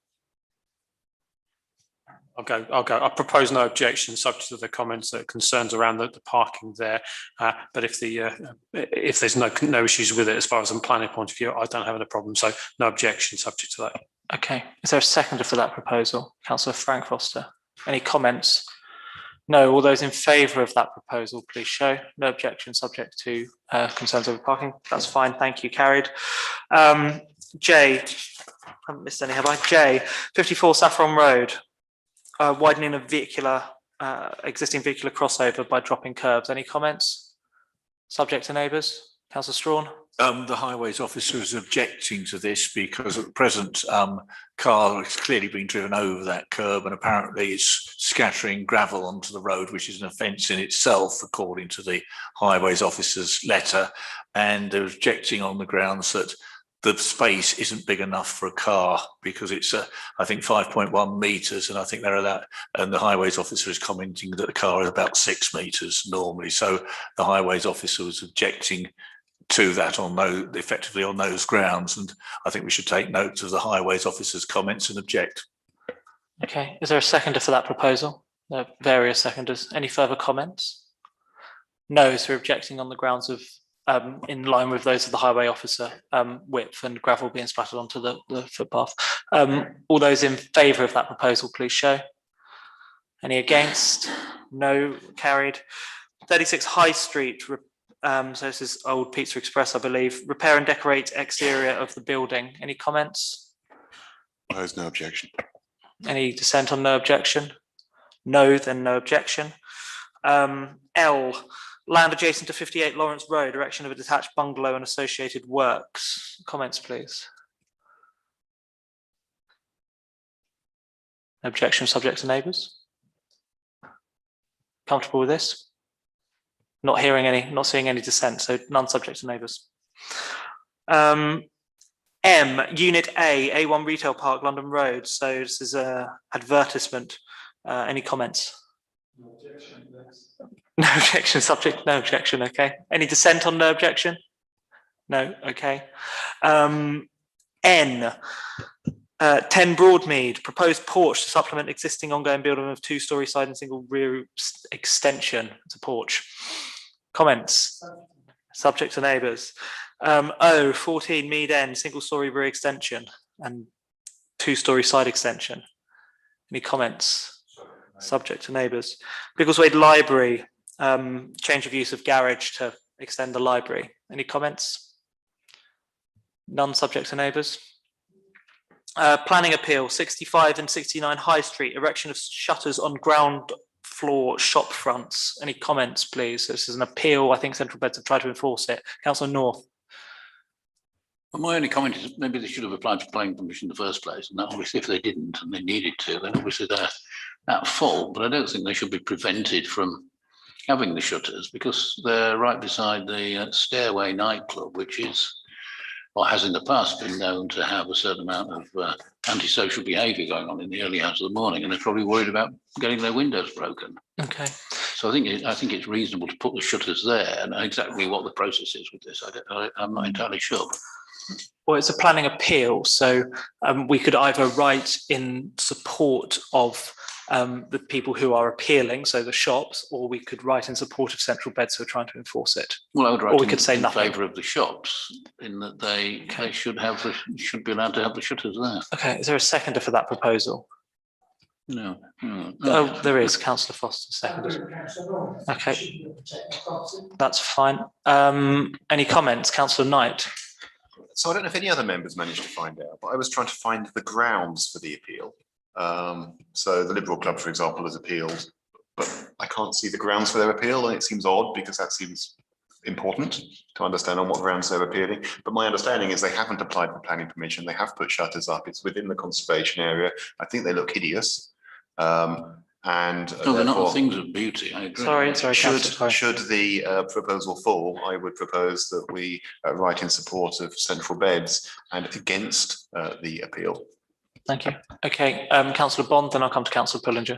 I'll go. I propose no objection, subject to the comments that are concerns around the parking there. But if there's no issues with it as far as a planning point of view, I don't have any problem. So no objection, subject to that. Okay. Is there a seconder for that proposal? Councillor Frank Foster. Any comments? No. All those in favour of that proposal, please show. No objection, subject to concerns over parking. That's fine. Thank you. Carried. J. I haven't missed any, have I? J. 54 Saffron Road. Widening of existing vehicular crossover by dropping curbs. Any comments? Subject to neighbours. Councillor Strawn. The highways officer is objecting to this because at present car has clearly been driven over that curb and apparently it's scattering gravel onto the road, which is an offence in itself according to the highways officer's letter, and they're objecting on the grounds that the space isn't big enough for a car because it's I think 5.1 metres, and I think they're allowed, and the highways officer is commenting that the car is about 6 metres normally. So the highways officer was objecting to that effectively on those grounds, and I think we should take note of the highways officer's comments and object. Okay, is there a seconder for that proposal? There are various seconders. Any further comments? No, so we're objecting on the grounds of in line with those of the highway officer, width and gravel being splattered onto the footpath. All those in favour of that proposal, please show. Any against? No. Carried. 36 High Street. So this is old Pizza Express, I believe. Repair and decorate exterior of the building. Any comments? There's no objection. Any dissent on no objection? No, then no objection. L. Land adjacent to 58 Lawrence Road, erection of a detached bungalow and associated works. Comments, please. Objection subject to neighbours. Comfortable with this? Not seeing any dissent, so none subject to neighbours. M, Unit A, A1 Retail Park, London Road. So this is a advertisement. Any comments? No objection, subject, no objection, okay. Any dissent on no objection? No, okay. N, 10 Broadmead, proposed porch to supplement existing ongoing building of 2-storey side and single rear extension. It's a porch. Comments? Subject to neighbours. O, 14 Mead End, single-storey rear extension and 2-storey side extension. Any comments? Subject to neighbours. Biggleswade Library, change of use of garage to extend the library. Any comments? None, subject to neighbours. Planning appeal, 65 and 69 High Street, erection of shutters on ground floor shop fronts. Any comments, please? This is an appeal. I think Central Beds have tried to enforce it. Councillor North. Well, my only comment is maybe they should have applied for planning permission in the first place, and that obviously if they didn't and they needed to, then obviously they're at fault. But I don't think they should be prevented from having the shutters because they're right beside the Stairway nightclub, which is, or has in the past been known to have a certain amount of antisocial behaviour going on in the early hours of the morning, and they're probably worried about getting their windows broken. Okay. So I think it's reasonable to put the shutters there, and exactly what the process is with this, I'm not entirely sure. Well, it's a planning appeal, so we could either write in support of the people who are appealing, so the shops, or we could write in support of Central Beds who are trying to enforce it. Well, I would write or we could say in nothing. favour of the shops, in that they should be allowed to have the shutters there. Okay, is there a seconder for that proposal? No. Oh, there is. Councillor Foster seconded. Okay, that's fine. Any comments, Councillor Knight? So I don't know if any other members managed to find out, but I was trying to find the grounds for the appeal. So the Liberal Club, for example, has appealed, but I can't see the grounds for their appeal, and it seems odd because that seems important to understand on what grounds they're appealing. But my understanding is they haven't applied for planning permission. They have put shutters up. It's within the conservation area. I think they look hideous. And no, they're not things of beauty. I agree. Sorry. Should the proposal fall, I would propose that we write in support of Central Beds and against the appeal. Thank you. Okay, Councillor Bond, then I'll come to Councillor Pullinger.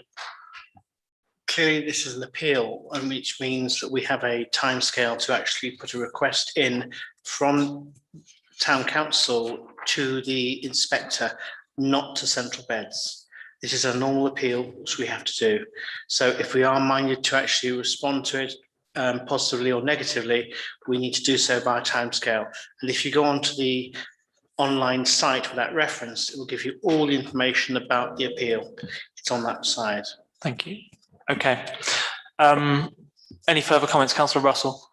Clearly, this is an appeal, which means that we have a timescale to actually put a request in from Town Council to the inspector, not to Central Beds. This is a normal appeal, which we have to do. So if we are minded to actually respond to it positively or negatively, we need to do so by a timescale. And if you go onto the online site with that reference, it will give you all the information about the appeal. It's on that side. Thank you. Okay. Any further comments, Councillor Russell?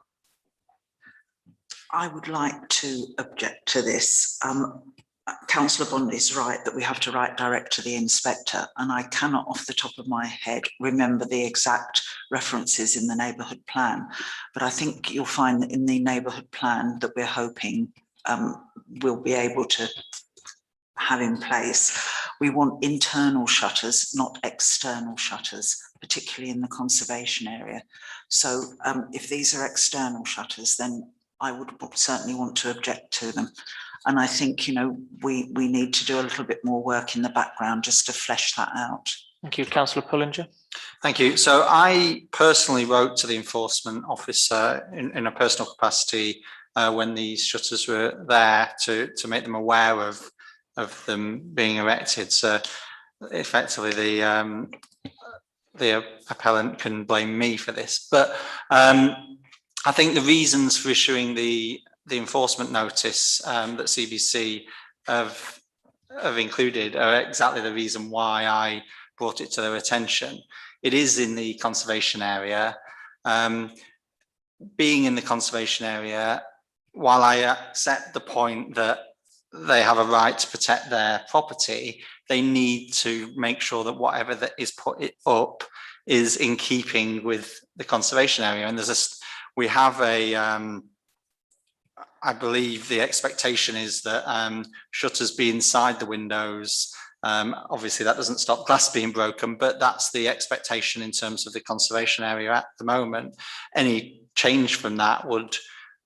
I would like to object to this. Councillor Bond is right that we have to write direct to the inspector, and I cannot off the top of my head remember the exact references in the neighbourhood plan, but I think you'll find that in the neighbourhood plan that we're hoping we'll be able to have in place, we want internal shutters, not external shutters, particularly in the conservation area. So if these are external shutters, then I would certainly want to object to them. And I think, you know, we need to do a little bit more work in the background just to flesh that out. Thank you, Councillor Pullinger. Thank you. So I personally wrote to the enforcement officer in a personal capacity when these shutters were there to make them aware of them being erected. So effectively the appellant can blame me for this. But I think the reasons for issuing the enforcement notice that CBC have included are exactly the reason why I brought it to their attention. It is in the conservation area. Being in the conservation area, while I accept the point that they have a right to protect their property, they need to make sure that whatever that is put up is in keeping with the conservation area. And we have a I believe the expectation is that shutters be inside the windows. Obviously that doesn't stop glass being broken, but that's the expectation in terms of the conservation area at the moment. Any change from that would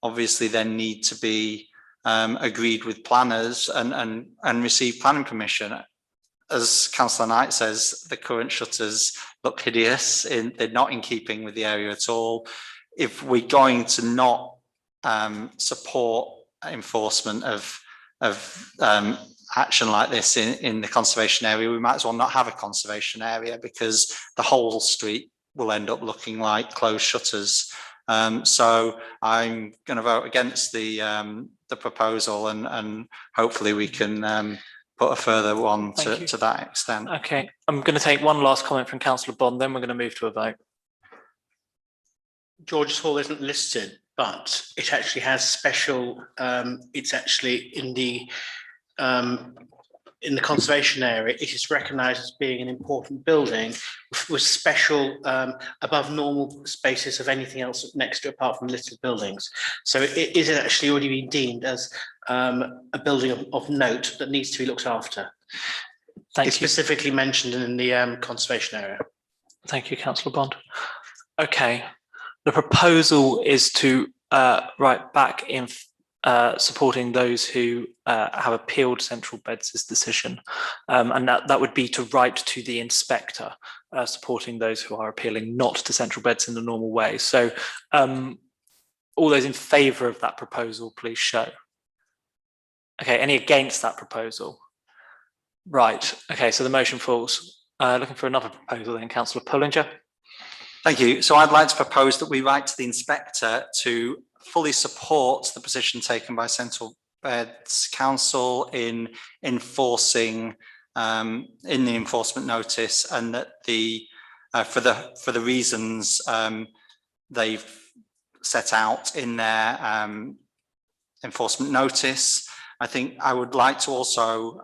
obviously then need to be agreed with planners and receive planning permission. as Councillor Knight says, the current shutters look hideous. They're not in keeping with the area at all. If we're going to not support enforcement of action like this in the conservation area, we might as well not have a conservation area, because the whole street will end up looking like closed shutters. So I'm going to vote against the proposal, and hopefully we can put a further one to that extent. Okay, I'm going to take one last comment from Councillor Bond, then we're going to move to a vote. George's Hall isn't listed, but it actually has special, it's actually in the conservation area. It is recognised as being an important building with special above normal spaces of anything else next to it apart from listed buildings. So it is actually already been deemed as a building of note that needs to be looked after. It's specifically mentioned in the conservation area. Thank you, Councillor Bond. Okay, the proposal is to write back in supporting those who have appealed Central Beds' decision, and that would be to write to the inspector, supporting those who are appealing not to Central Beds in the normal way. So all those in favour of that proposal, please show. Okay, any against that proposal? Right, okay, so the motion falls. Looking for another proposal then, Councillor Pullinger. Thank you. So I'd like to propose that we write to the inspector to fully support the position taken by Central Beds Council in enforcing in the enforcement notice, and that the for the reasons they've set out in their enforcement notice. I think I would like to also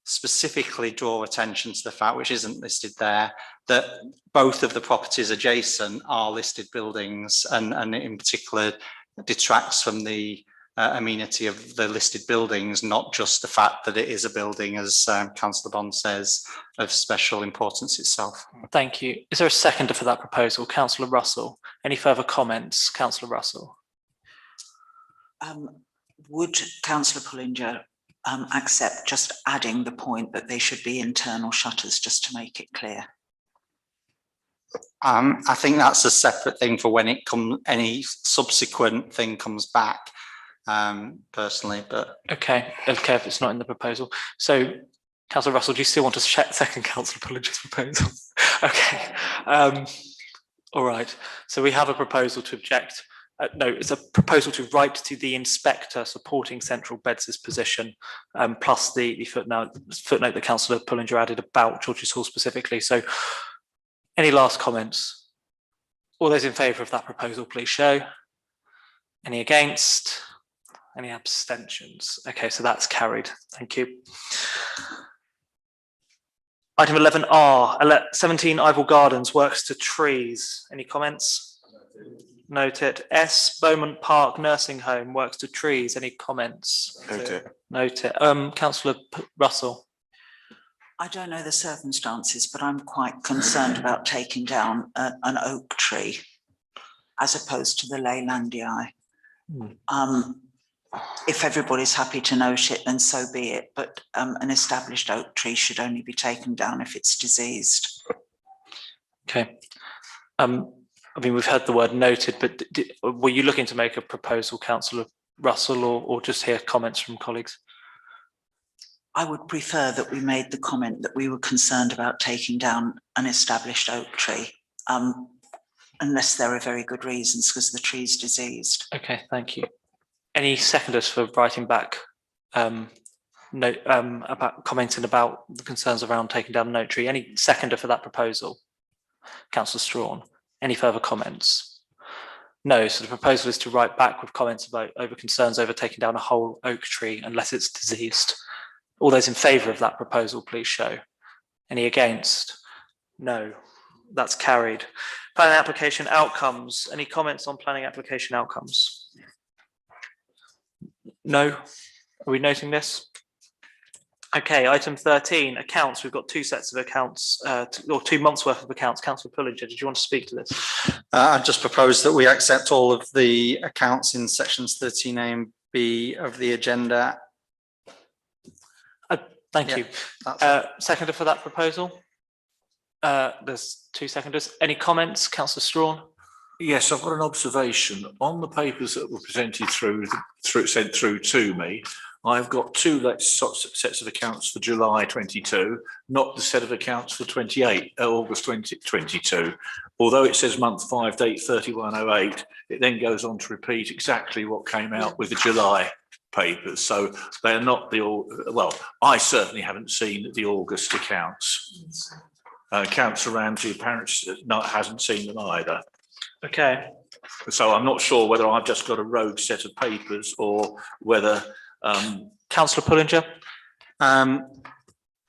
specifically draw attention to the fact, which isn't listed there, that both of the properties adjacent are listed buildings, and in particular detracts from the amenity of the listed buildings, not just the fact that it is a building, as Councillor Bond says, of special importance itself. Thank you. Is there a seconder for that proposal? Councillor Russell. Any further comments? Councillor Russell. Would Councillor Pullinger accept just adding the point that they should be internal shutters, just to make it clear? I think that's a separate thing for when it comes, any subsequent thing comes back, personally, but. Okay, if it's not in the proposal. So, Councillor Russell, do you still want to second Councillor Pullinger's proposal? Okay, all right. So we have a proposal to object. No, it's a proposal to write to the inspector supporting Central Beds' position, plus the footnote that Councillor Pullinger added about George's Hall specifically. So, any last comments? All those in favour of that proposal, please show. Any against? Any abstentions? Okay, so that's carried. Thank you. Item 11R, 17 Ival Gardens, works to trees. Any comments? Note it. S, Beaumont Park Nursing Home, works to trees. Any comments? Note it. Note it. Councillor Russell. I don't know the circumstances, but I'm quite concerned about taking down an oak tree as opposed to the Leylandii. If everybody's happy to note it, then so be it. But an established oak tree should only be taken down if it's diseased. Okay. I mean, we've heard the word noted, but were you looking to make a proposal, Councillor Russell, or just hear comments from colleagues? I would prefer that we made the comment that we were concerned about taking down an established oak tree, unless there are very good reasons, because the tree's diseased. Okay, thank you. Any seconders for writing back about commenting about the concerns around taking down an oak tree? Any seconder for that proposal? Councillor Strawn. Any further comments? No, so the proposal is to write back with comments about concerns over taking down a whole oak tree unless it's diseased. All those in favour of that proposal, please show. Any against? No, that's carried. Planning application outcomes. Any comments on planning application outcomes? No? Are we noting this? Okay, item 13, accounts. We've got two sets of accounts, or 2 months worth of accounts. Councillor Pullinger, did you want to speak to this? I just propose that we accept all of the accounts in sections 13A and B of the agenda. Thank Yeah, you. that's Seconder for that proposal? There's two seconders. Any comments, Councillor Strawn? Yes, I've got an observation on the papers that were presented sent through to me. I've got two sets of accounts for July 22, not the set of accounts for August 2022. Although it says month 5, date 3108, it then goes on to repeat exactly what came out with the July papers. So they're not well, I certainly haven't seen the August accounts. Councillor Ramsey apparently hasn't seen them either. Okay. So I'm not sure whether I've just got a rogue set of papers or whether Councillor Pullinger.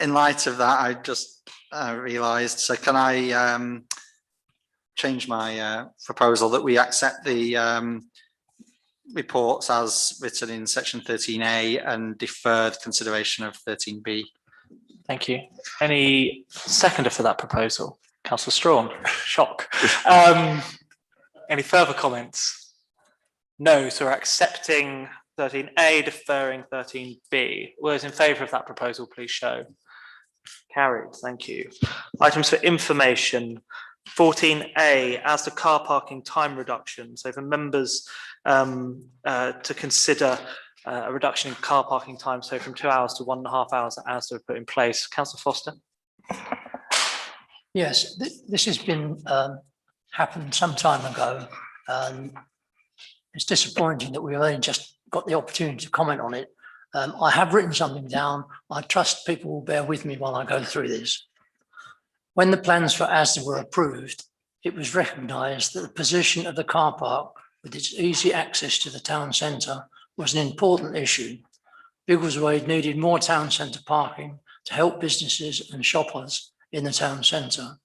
in light of that, I just realised, so can I change my proposal that we accept the reports as written in section 13A and deferred consideration of 13B? Thank you. Any seconder for that proposal? Councillor Strawn, shock. Any further comments? No, so we're accepting 13A, deferring 13B. Those in favour of that proposal, please show. Carried, thank you. Items for information. 14A, as to car parking time reduction. So for members to consider a reduction in car parking time, so from 2 hours to 1.5 hours as to put in place. Councillor Foster. Yes, this has been happened some time ago. It's disappointing that we've only just got the opportunity to comment on it. I have written something down. I trust people will bear with me while I go through this. When the plans for Asda were approved, it was recognised that the position of the car park with its easy access to the town centre was an important issue. Biggleswade needed more town centre parking to help businesses and shoppers in the town centre.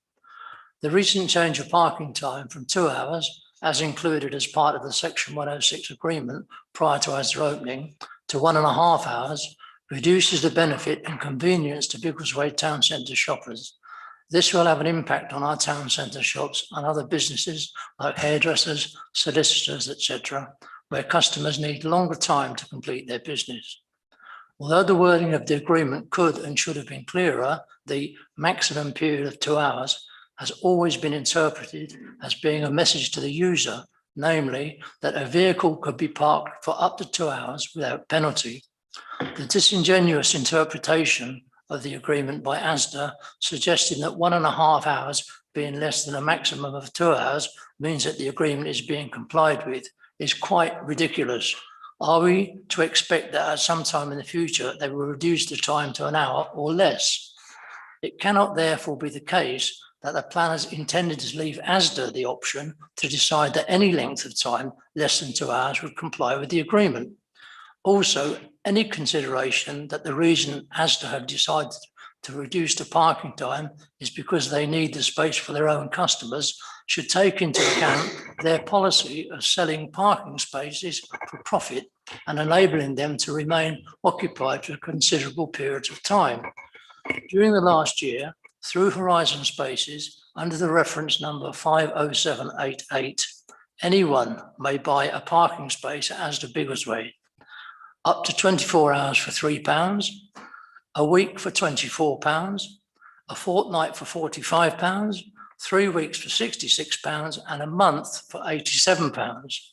The recent change of parking time from 2 hours, as included as part of the Section 106 agreement prior to Asda opening, to 1.5 hours, reduces the benefit and convenience to Biggleswade town centre shoppers. This will have an impact on our town centre shops and other businesses like hairdressers, solicitors, etc., where customers need longer time to complete their business. Although the wording of the agreement could and should have been clearer, the maximum period of 2 hours has always been interpreted as being a message to the user, namely that a vehicle could be parked for up to 2 hours without penalty. The disingenuous interpretation of the agreement by Asda, suggesting that 1.5 hours being less than a maximum of 2 hours means that the agreement is being complied with, is quite ridiculous. Are we to expect that at some time in the future they will reduce the time to 1 hour or less? It cannot therefore be the case that the planners intended to leave Asda the option to decide that any length of time less than 2 hours would comply with the agreement. Also, any consideration that the reason Asda have decided to reduce the parking time is because they need the space for their own customers should take into account their policy of selling parking spaces for profit and enabling them to remain occupied for considerable periods of time. During the last year, through Horizon Spaces, under the reference number 50788, anyone may buy a parking space at Asda Biggleswade, up to 24 hours for £3, a week for £24, a fortnight for £45, 3 weeks for £66, and a month for £87.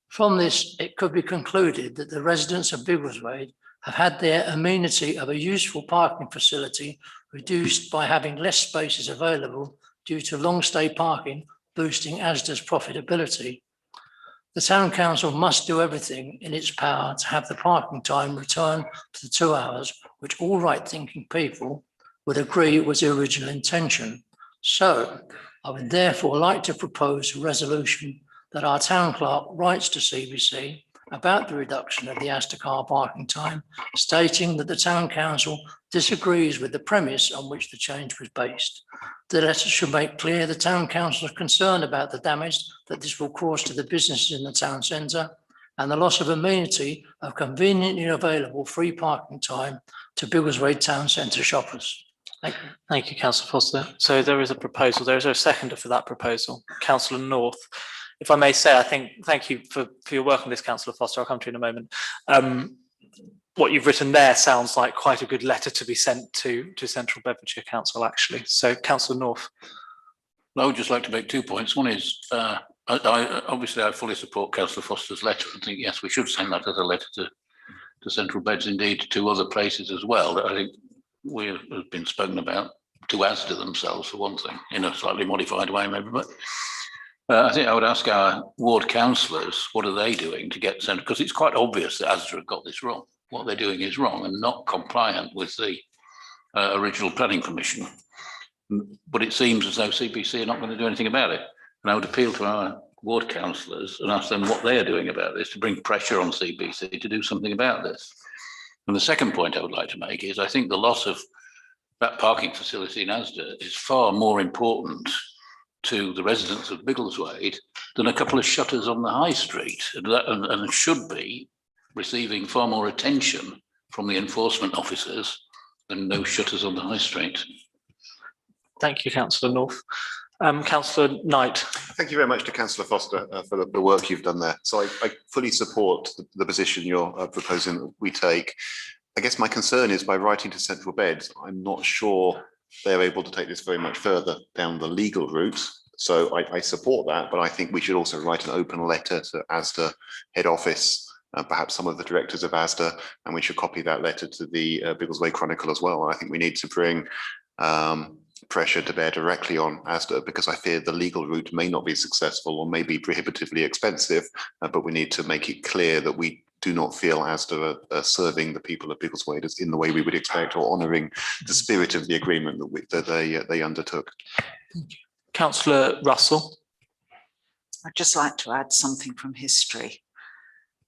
From this, it could be concluded that the residents of Biggleswade have had their amenity of a useful parking facility reduced by having less spaces available due to long stay parking, boosting Asda's profitability. The Town Council must do everything in its power to have the parking time return to the 2 hours, which all right-thinking people would agree was the original intention. So I would therefore like to propose a resolution that our Town Clerk writes to CBC about the reduction of the Asda car parking time, stating that the Town Council disagrees with the premise on which the change was based. The letter should make clear the Town Council are concerned about the damage that this will cause to the businesses in the town centre and the loss of amenity of conveniently available free parking time to Biggleswade town centre shoppers. Thank you. Thank you, Councillor Foster. So there is a proposal. There is a seconder for that proposal. Councillor North. If I may say, I think, thank you for your work on this, Councillor Foster. I'll come to you in a moment. what you've written there sounds like quite a good letter to be sent to Central Bedfordshire Council, actually. So, Councillor North. I would just like to make 2 points. One is, obviously I fully support Councillor Foster's letter and think, yes, we should send that as a letter to Central Beds, indeed to other places as well, that I think we have been spoken about, to ASDA themselves for one thing, in a slightly modified way maybe, but I think I would ask our ward councillors, what are they doing to get Central, because it's quite obvious that ASDA have got this wrong. What they're doing is wrong and not compliant with the original planning permission. But it seems as though CBC are not going to do anything about it. And I would appeal to our ward councillors and ask them what they are doing about this to bring pressure on CBC to do something about this. And the second point I would like to make is I think the loss of that parking facility in Asda is far more important to the residents of Biggleswade than a couple of shutters on the high street, and should be receiving far more attention from the enforcement officers than no shutters on the high street. Thank you, Councillor North. Councillor Knight. Thank you very much to Councillor Foster for the work you've done there. So I fully support the position you're proposing that we take. I guess my concern is by writing to Central Beds, I'm not sure they're able to take this very much further down the legal route. So I support that, but I think we should also write an open letter to ASDA head office, perhaps some of the directors of ASDA, and we should copy that letter to the Biggleswade Chronicle as well. And I think we need to bring pressure to bear directly on ASDA, because I fear the legal route may not be successful or may be prohibitively expensive, but we need to make it clear that we do not feel ASDA are serving the people of Biggleswade in the way we would expect, or honouring the spirit of the agreement that they undertook. Councillor Russell. I'd just like to add something from history.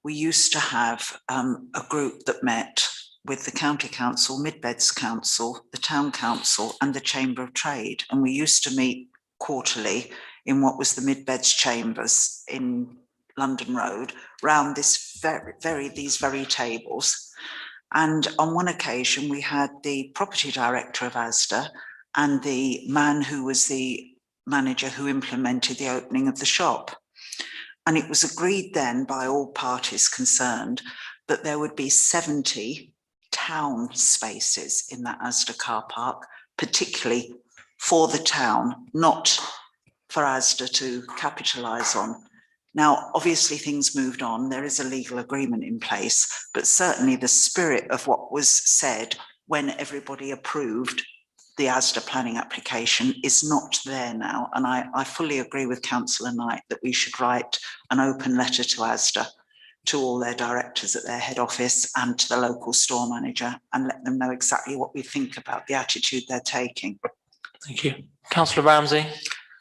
We used to have a group that met with the County Council, Mid Beds Council, the Town Council and the Chamber of Trade. And we used to meet quarterly in what was the Mid Beds Chambers in London Road, round these very tables. And on one occasion we had the property director of ASDA and the man who was the manager who implemented the opening of the shop. And it was agreed then by all parties concerned that there would be 70 town spaces in that ASDA car park, particularly for the town, not for ASDA to capitalise on. Now, obviously things moved on, there is a legal agreement in place, but certainly the spirit of what was said when everybody approved the ASDA planning application is not there now. And I fully agree with Councillor Knight that we should write an open letter to ASDA, to all their directors at their head office and to the local store manager, and let them know exactly what we think about the attitude they're taking. Thank you. Councillor Ramsey.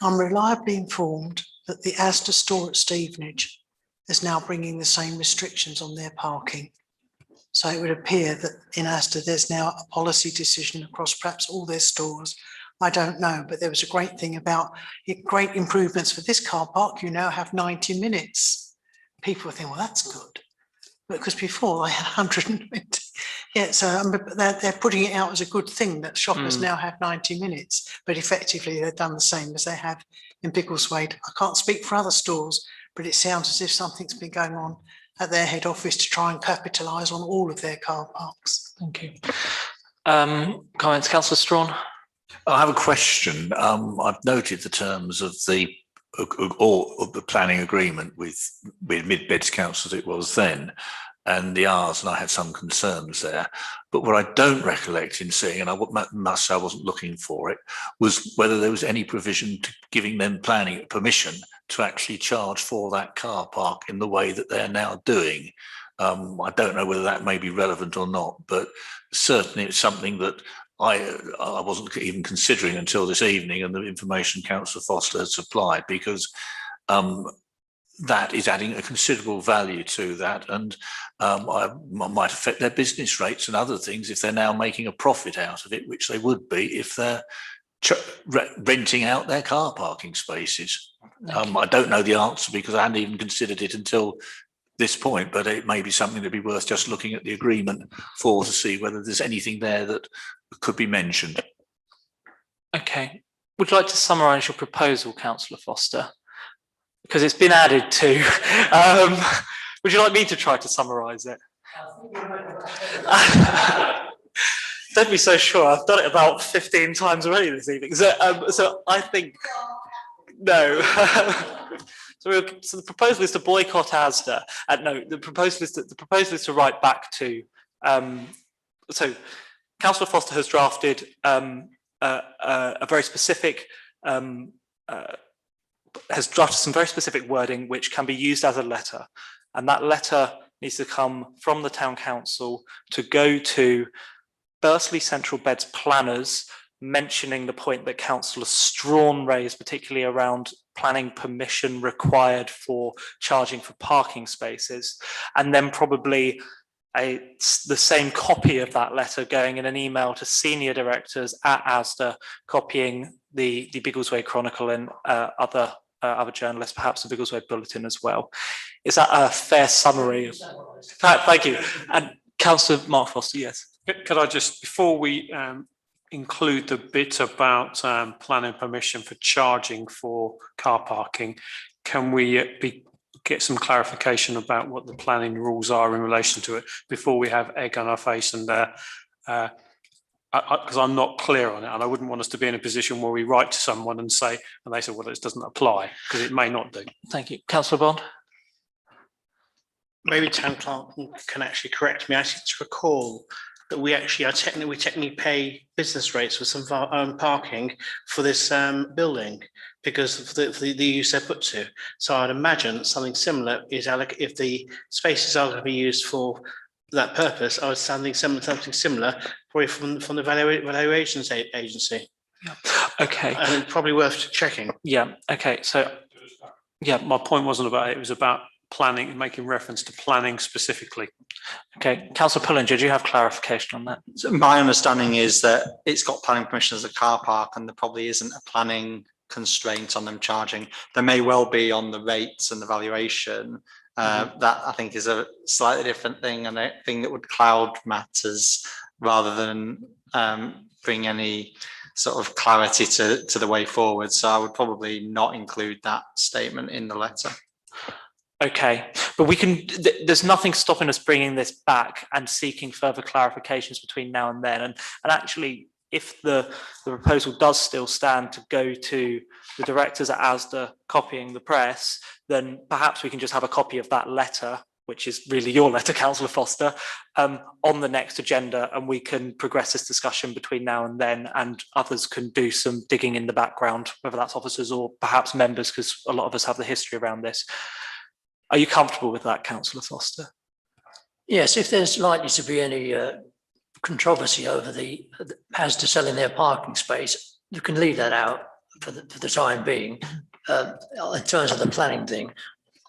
I'm reliably informed that the ASDA store at Stevenage is now bringing the same restrictions on their parking. So it would appear that in Asda there's now a policy decision across perhaps all their stores. I don't know, but there was a great thing about great improvements for this car park. You now have 90 minutes. People think, well, that's good. Because before they had 120. Yeah, so they're putting it out as a good thing that shoppers now have 90 minutes, but effectively they've done the same as they have in Biggleswade. I can't speak for other stores, but it sounds as if something's been going on at their head office to try and capitalise on all of their car parks. Thank you. Comments, Councillor Strawn? I have a question. I've noted the terms of the planning agreement with Mid Beds Council as it was then, and the hours, and I had some concerns there. But what I don't recollect in seeing, and I must say I wasn't looking for it, was whether there was any provision to giving them planning permission to actually charge for that car park in the way that they're now doing. I don't know whether that may be relevant or not, but certainly it's something that I wasn't even considering until this evening, and the information Councillor Foster has supplied, because that is adding a considerable value to that, and might affect their business rates and other things if they're now making a profit out of it, which they would be if they're renting out their car parking spaces. I don't know the answer because I hadn't even considered it until this point, but it may be something that'd be worth just looking at the agreement for to see whether there's anything there that could be mentioned. Okay. Would you like to summarise your proposal, Councillor Foster? Because it's been added to. Would you like me to try to summarise it? Don't be so sure. I've done it about 15 times already this evening. So I think no. So the proposal is to boycott ASDA. No, the proposal is to write back to. So Councillor Foster has drafted a very specific. Has drafted some very specific wording which can be used as a letter, and that letter needs to come from the town council to go to Bursley Central Beds planners, mentioning the point that Councillor Strawn raised, particularly around planning permission required for charging for parking spaces, and then probably the same copy of that letter going in an email to senior directors at ASDA, copying the Biggleswade Chronicle and other journalists, perhaps the Biggleswade Bulletin as well. Is that a fair summary? Thank you. And Councillor Mark Foster, yes. Could I just, before we include the bit about planning permission for charging for car parking, can we get some clarification about what the planning rules are in relation to it before we have egg on our face? And because I'm not clear on it, and I wouldn't want us to be in a position where we write to someone and say, and they say, well, this doesn't apply, because it may not do. Thank you. Councillor Bond? Maybe town clerk can actually correct me. I seem to recall that we technically pay business rates for some of our own parking for this building because of the use they're put to. So I'd imagine something similar is if the spaces are going to be used for that purpose, I was something similar probably from the valuations agency. Yeah. Okay. And it's probably worth checking. Yeah. Okay. So yeah, my point wasn't about it. It was about planning, making reference to planning specifically. Okay. Councillor Pullen, did you have clarification on that? So my understanding is that it's got planning permission as a car park and there probably isn't a planning constraint on them charging. There may well be on the rates and the valuation. That I think is a slightly different thing and a thing that would cloud matters rather than bring any sort of clarity to the way forward. So I would probably not include that statement in the letter. Okay, but we can, there's nothing stopping us bringing this back and seeking further clarifications between now and then. And actually, if the proposal does still stand to go to the directors at ASDA copying the press, then perhaps we can just have a copy of that letter, which is really your letter, Councillor Foster, on the next agenda, and we can progress this discussion between now and then, and others can do some digging in the background, whether that's officers or perhaps members, because a lot of us have the history around this. Are you comfortable with that, Councillor Foster? Yes, if there's likely to be any controversy over the ASDA selling their parking space, you can leave that out for the time being. In terms of the planning thing,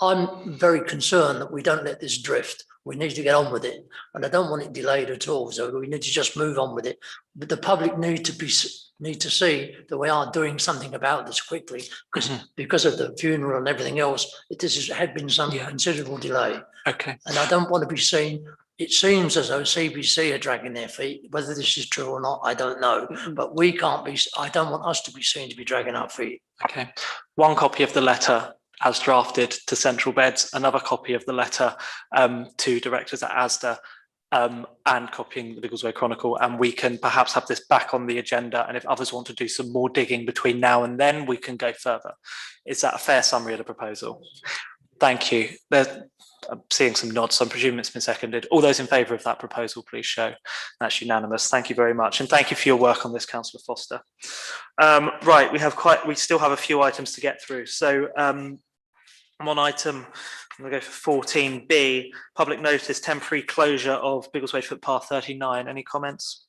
I'm very concerned that we don't let this drift. We need to get on with it, and I don't want it delayed at all. So we need to just move on with it. But the public need to see that we are doing something about this quickly, because of the funeral and everything else. Had been some considerable delay. Okay. And I don't want to be seen. It seems as though CBC are dragging their feet. Whether this is true or not, I don't know. But we can't be. I don't want us to be seen to be dragging our feet. Okay. One copy of the letter as drafted to Central Beds, another copy of the letter to directors at ASDA, and copying the Biggleswade Chronicle, and we can perhaps have this back on the agenda, and if others want to do some more digging between now and then, we can go further. Is that a fair summary of the proposal? Thank you. I'm seeing some nods, so I'm presuming it's been seconded. All those in favour of that proposal, please show. That's unanimous. Thank you very much, and thank you for your work on this, Councillor Foster. Right, we still have a few items to get through. So one item, I'm going to go for 14B, public notice, temporary closure of Biggleswade Footpath 39. Any comments?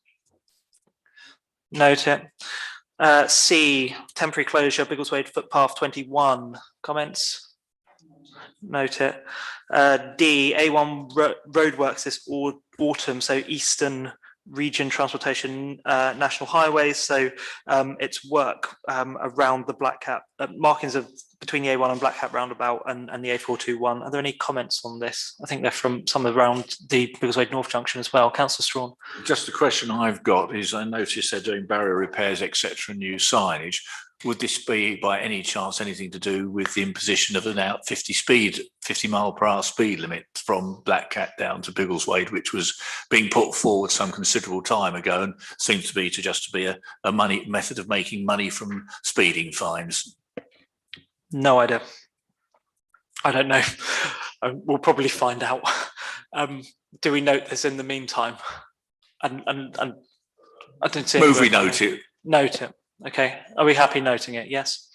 Note it. C, temporary closure, Biggleswade Footpath 21. Comments? Note it. D, A1 roadworks this autumn, so Eastern Region Transportation National Highways. So it's work around the Black Cat, markings of between the A1 and Black Cat roundabout and the A421. Are there any comments on this? I think they're from some around the Biggleswade North Junction as well. Councillor Strawn. Just the question I've got is, I noticed they're doing barrier repairs, etc., new signage. would this be by any chance anything to do with the imposition of an 50 mile per hour speed limit from Black Cat down to Biggleswade, which was being put forward some considerable time ago and seems to be a money method of making money from speeding fines? No idea. I don't know. We'll probably find out. Do we note this in the meantime? And I don't see. Move we note it. Note it. Okay. Are we happy noting it? Yes.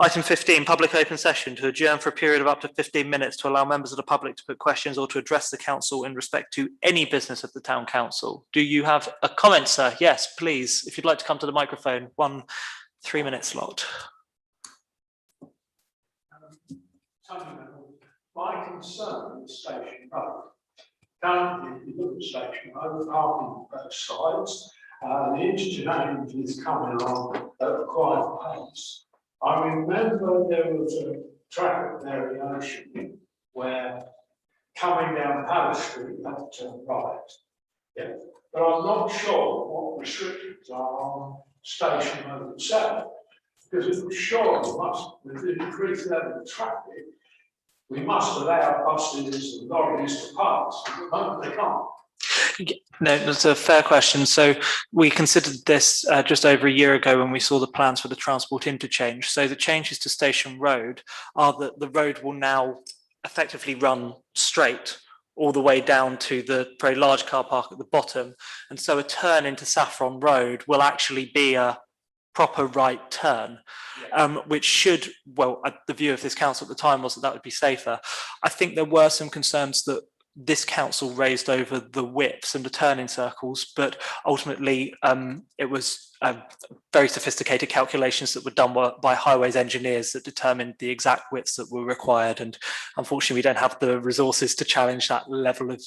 Item 15, public open session to adjourn for a period of up to 15 minutes to allow members of the public to put questions or to address the council in respect to any business of the town council. Do you have a comment, sir? Yes, please. If you'd like to come to the microphone, 1 3-minute slot. My concern is Station Road. Currently, if you look at Station Road, parking on both sides, the interchange is coming along at quite a pace. I remember there was a traffic variation where coming down Palace Street, you have to turn right. Yeah. But I'm not sure what restrictions are on Station Road itself. Because if we're sure with the increased level of traffic, we must allow buses and lorries to pass. At the moment, they can't. No, that's a fair question. So we considered this just over a year ago when we saw the plans for the transport interchange. So the changes to Station Road are that the road will now effectively run straight all the way down to the very large car park at the bottom. And so a turn into Saffron Road will actually be a proper right turn, which should, well, the view of this council at the time was that that would be safer. I think there were some concerns that this council raised over the widths and the turning circles, but ultimately it was very sophisticated calculations that were done by highways engineers that determined the exact widths that were required. And unfortunately, we don't have the resources to challenge that level of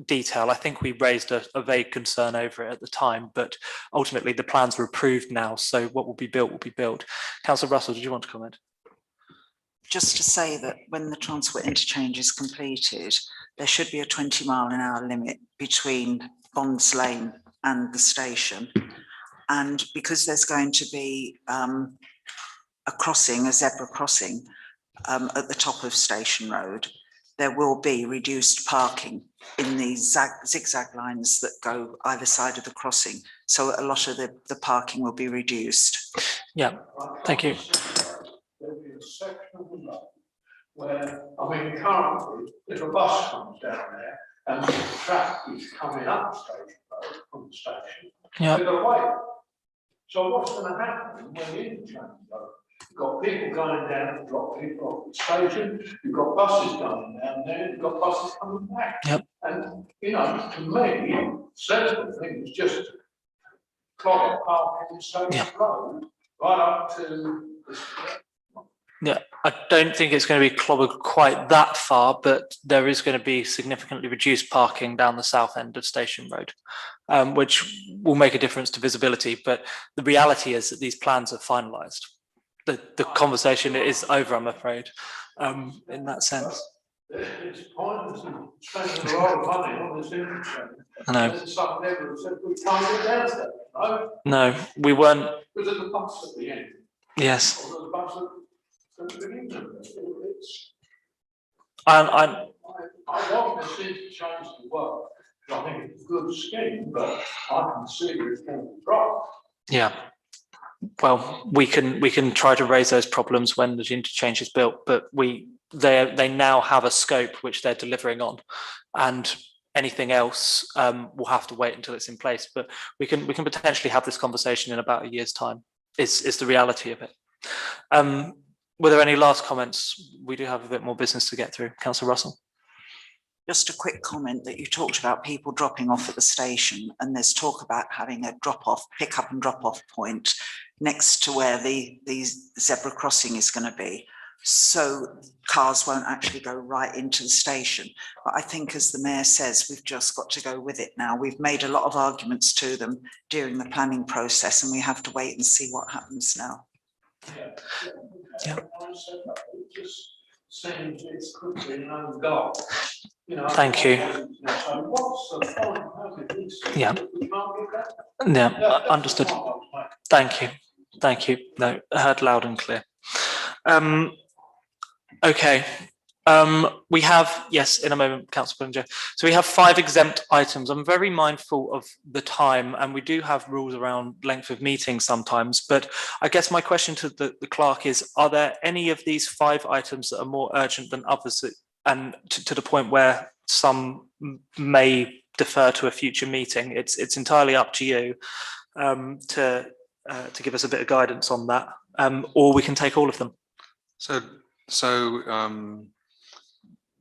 detail. I think we raised a vague concern over it at the time, but ultimately the plans were approved now. So what will be built will be built. Councillor Russell, did you want to comment? Just to say that when the transport interchange is completed, there should be a 20-mile-an-hour limit between Bonds Lane and the station. And because there's going to be a zebra crossing at the top of Station Road, there will be reduced parking in these zigzag lines that go either side of the crossing. So a lot of the parking will be reduced. Yeah, thank you. There'll be a section of the road where, I mean, currently, if a bus comes down there and the traffic is coming up Station Road from the station, they've got to wait. So what's going to happen when the interchange goes? You've got people going down to drop people off the station, you've got buses going down there, you've got buses coming back. Yep. And, you know, to me, sensible thing is just to clog up parking in Station Road right up to the Yeah, I don't think it's going to be clobbered quite that far, but there is going to be significantly reduced parking down the south end of Station Road, which will make a difference to visibility. But the reality is that these plans are finalised. The conversation is over, I'm afraid, in that sense. It's pointless in spending a lot of money on this interchange. No. Some never said we can't get down there. No. No, we weren't. Was it the bus at the end? Yes. Or the bus at the beginning of it? I want this interchange to work. I think it's a good scheme, but I can see it's going to be wrong. Yeah. Well, we can try to raise those problems when the interchange is built, but they now have a scope which they're delivering on, and anything else will have to wait until it's in place. But we can potentially have this conversation in about a year's time. Is the reality of it. Were there any last comments? We do have a bit more business to get through. Councillor Russell. Just a quick comment that you talked about people dropping off at the station, and there's talk about having a pick up and drop off point next to where the zebra crossing is going to be. So cars won't actually go right into the station. But I think, as the Mayor says, we've just got to go with it now. We've made a lot of arguments to them during the planning process, and we have to wait and see what happens now. Yeah. Thank you. Yeah. Yeah, understood. Thank you. Thank you. No, heard loud and clear. Okay. We have, yes, in a moment, Councillor Pullinger. So we have 5 exempt items. I'm very mindful of the time, and we do have rules around length of meetings sometimes. But I guess my question to the clerk is, are there any of these 5 items that are more urgent than others, and to the point where some may defer to a future meeting? It's entirely up to you to give us a bit of guidance on that, or we can take all of them. So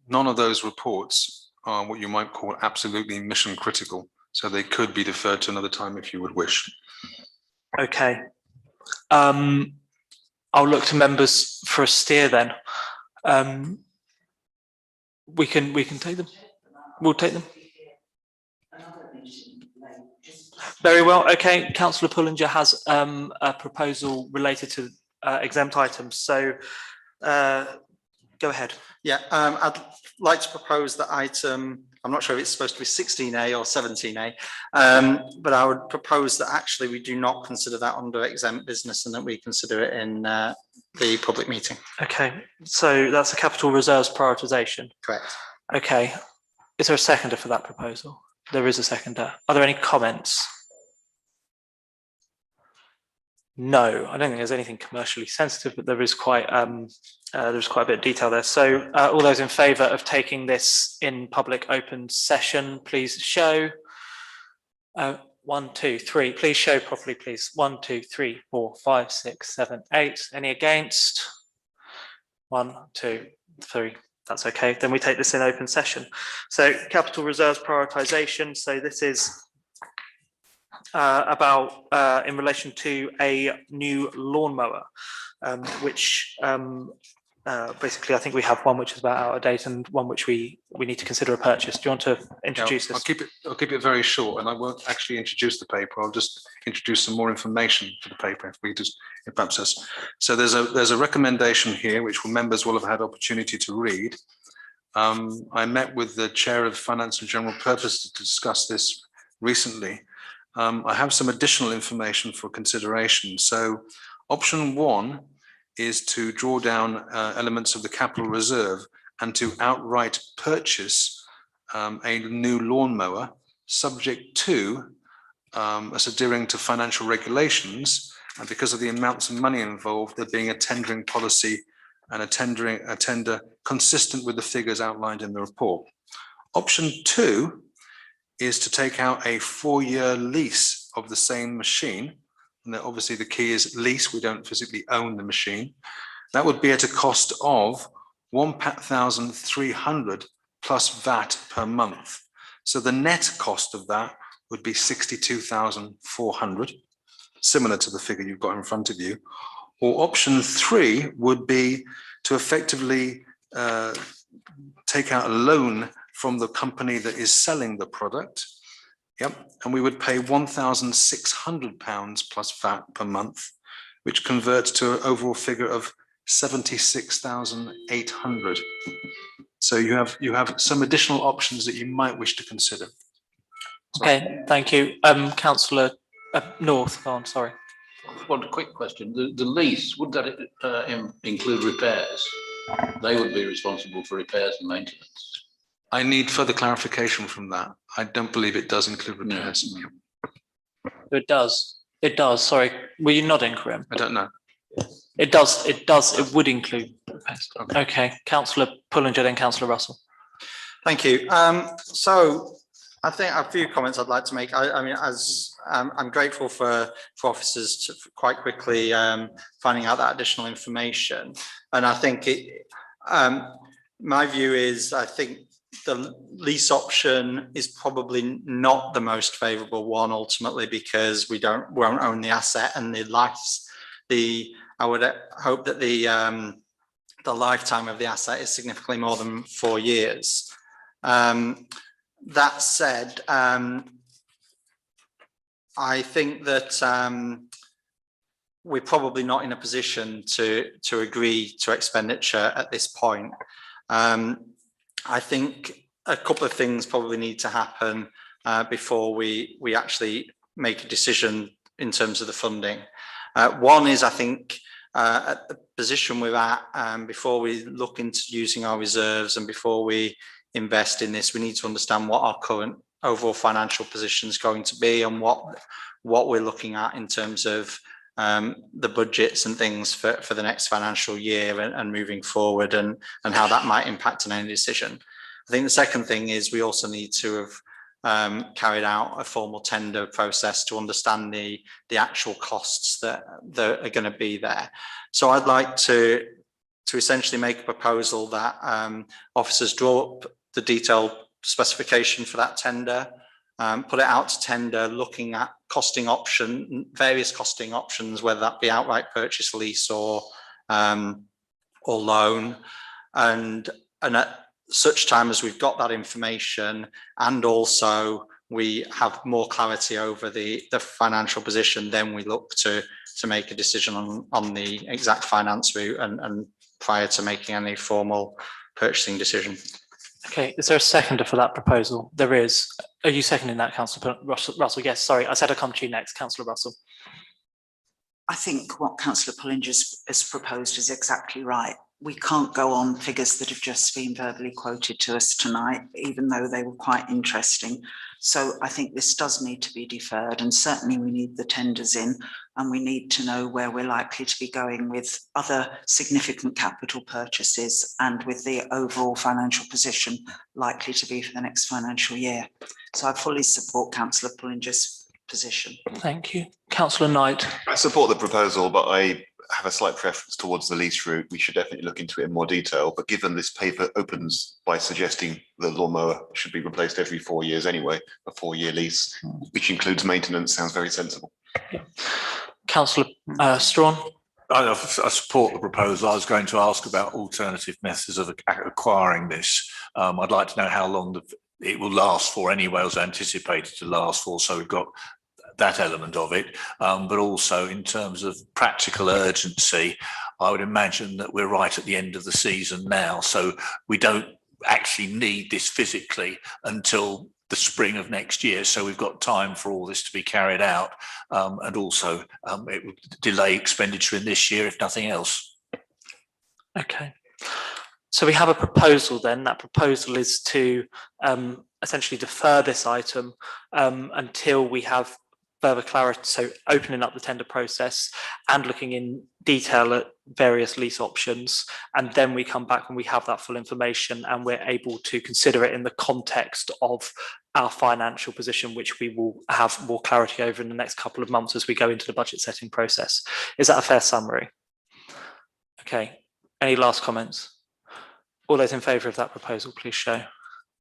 none of those reports are what you might call absolutely mission critical. So they could be deferred to another time if you would wish. Okay. I'll look to members for a steer then. We can take them. We'll take them. Very well. Okay. Councillor Pullinger has a proposal related to exempt items. So go ahead. Yeah, I'd like to propose that item, I'm not sure if it's supposed to be 16A or 17A, but I would propose that actually we do not consider that under exempt business and that we consider it in the public meeting. Okay, so that's a capital reserves prioritisation. Correct. Okay, is there a seconder for that proposal? There is a seconder. Are there any comments? No, I don't think there's anything commercially sensitive, but there is quite a bit of detail there. So all those in favour of taking this in public open session, please show. 1, 2, 3. Please show properly, please. 1, 2, 3, 4, 5, 6, 7, 8. Any against? 1, 2, 3. That's okay. Then we take this in open session. So capital reserves prioritisation. So this is about in relation to a new lawnmower, which basically I think we have one which is about out of date and one which we need to consider a purchase. Do you want to introduce this? I'll keep it very short, and I won't actually introduce the paper. I'll just introduce some more information for the paper if perhaps us. So there's a recommendation here which members will have had opportunity to read. I met with the chair of Finance and General Purpose to discuss this recently. I have some additional information for consideration. So option 1 is to draw down elements of the capital reserve and to outright purchase a new lawnmower, subject to us adhering to financial regulations, and because of the amounts of money involved, there being a tendering policy and a tender consistent with the figures outlined in the report. Option 2 is to take out a 4-year lease of the same machine. And obviously the key is lease, we don't physically own the machine. That would be at a cost of £1,300 plus VAT per month. So the net cost of that would be £62,400, similar to the figure you've got in front of you. Or option 3 would be to effectively take out a loan from the company that is selling the product. Yep, and we would pay £1,600 plus VAT per month, which converts to an overall figure of 76,800. So you have some additional options that you might wish to consider. Okay, thank you. Councillor North, go on, sorry. One quick question. The lease, would that include repairs? They would be responsible for repairs and maintenance. I need further clarification from that. I don't believe it does include repairs. No. It does. It does. Sorry, were you nodding, Karim? I don't know. It does. It does. It would include repairs. Okay. Councillor Pullinger, then Councillor Russell. Thank you. So I think a few comments I'd like to make. I mean, as I'm grateful for officers to quite quickly finding out that additional information, and I think my view is I think the lease option is probably not the most favourable one ultimately, because we won't own the asset, and I would hope that the lifetime of the asset is significantly more than 4 years. That said, I think that we're probably not in a position to agree to expenditure at this point. I think a couple of things probably need to happen before we actually make a decision in terms of the funding. One is, I think, at the position we're at, before we look into using our reserves and before we invest in this, we need to understand what our current overall financial position is going to be and what we're looking at in terms of the budgets and things for the next financial year and moving forward, and how that might impact on any decision. I think the second thing is we also need to have carried out a formal tender process to understand the actual costs that are going to be there. So I'd like to essentially make a proposal that officers draw up the detailed specification for that tender, put it out to tender, looking at various costing options, whether that be outright purchase, lease, or loan, and at such time as we've got that information, and also we have more clarity over the financial position, then we look to make a decision on the exact finance route and prior to making any formal purchasing decision. Okay, is there a seconder for that proposal? There is. Are you seconding that, Councillor Russell? Yes, sorry, I said I'd come to you next, Councillor Russell. I think what Councillor Pullinger has proposed is exactly right. We can't go on figures that have just been verbally quoted to us tonight, even though they were quite interesting. So I think this does need to be deferred, and certainly we need the tenders in, and we need to know where we're likely to be going with other significant capital purchases and with the overall financial position likely to be for the next financial year. So I fully support Councillor Pullinger's position. Thank you. Councillor Knight. I support the proposal, but I have a slight preference towards the lease route. We should definitely look into it in more detail, but given this paper opens by suggesting the lawnmower should be replaced every 4 years anyway, a 4-year lease, which includes maintenance, sounds very sensible. Yeah. Councillor Strawn. I support the proposal. I was going to ask about alternative methods of acquiring this. I'd like to know how long it will last for anyway, as anticipated to last for, so we've got that element of it, but also in terms of practical urgency, I would imagine that we're right at the end of the season now, so we don't actually need this physically until the spring of next year, so we've got time for all this to be carried out, and also it would delay expenditure in this year if nothing else. Okay, so we have a proposal then. That proposal is to essentially defer this item until we have further clarity, so opening up the tender process and looking in detail at various lease options, and then we come back when we have that full information and we're able to consider it in the context of our financial position, which we will have more clarity over in the next couple of months as we go into the budget setting process. Is that a fair summary? Okay, any last comments? All those in favour of that proposal, please show.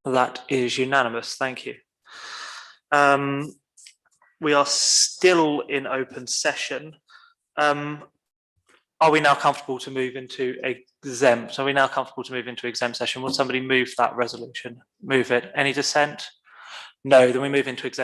That is unanimous, thank you. We are still in open session. Are we now comfortable to move into exempt? Are we now comfortable to move into exempt session? Will somebody move that resolution? Move it. Any dissent? No, then we move into exempt.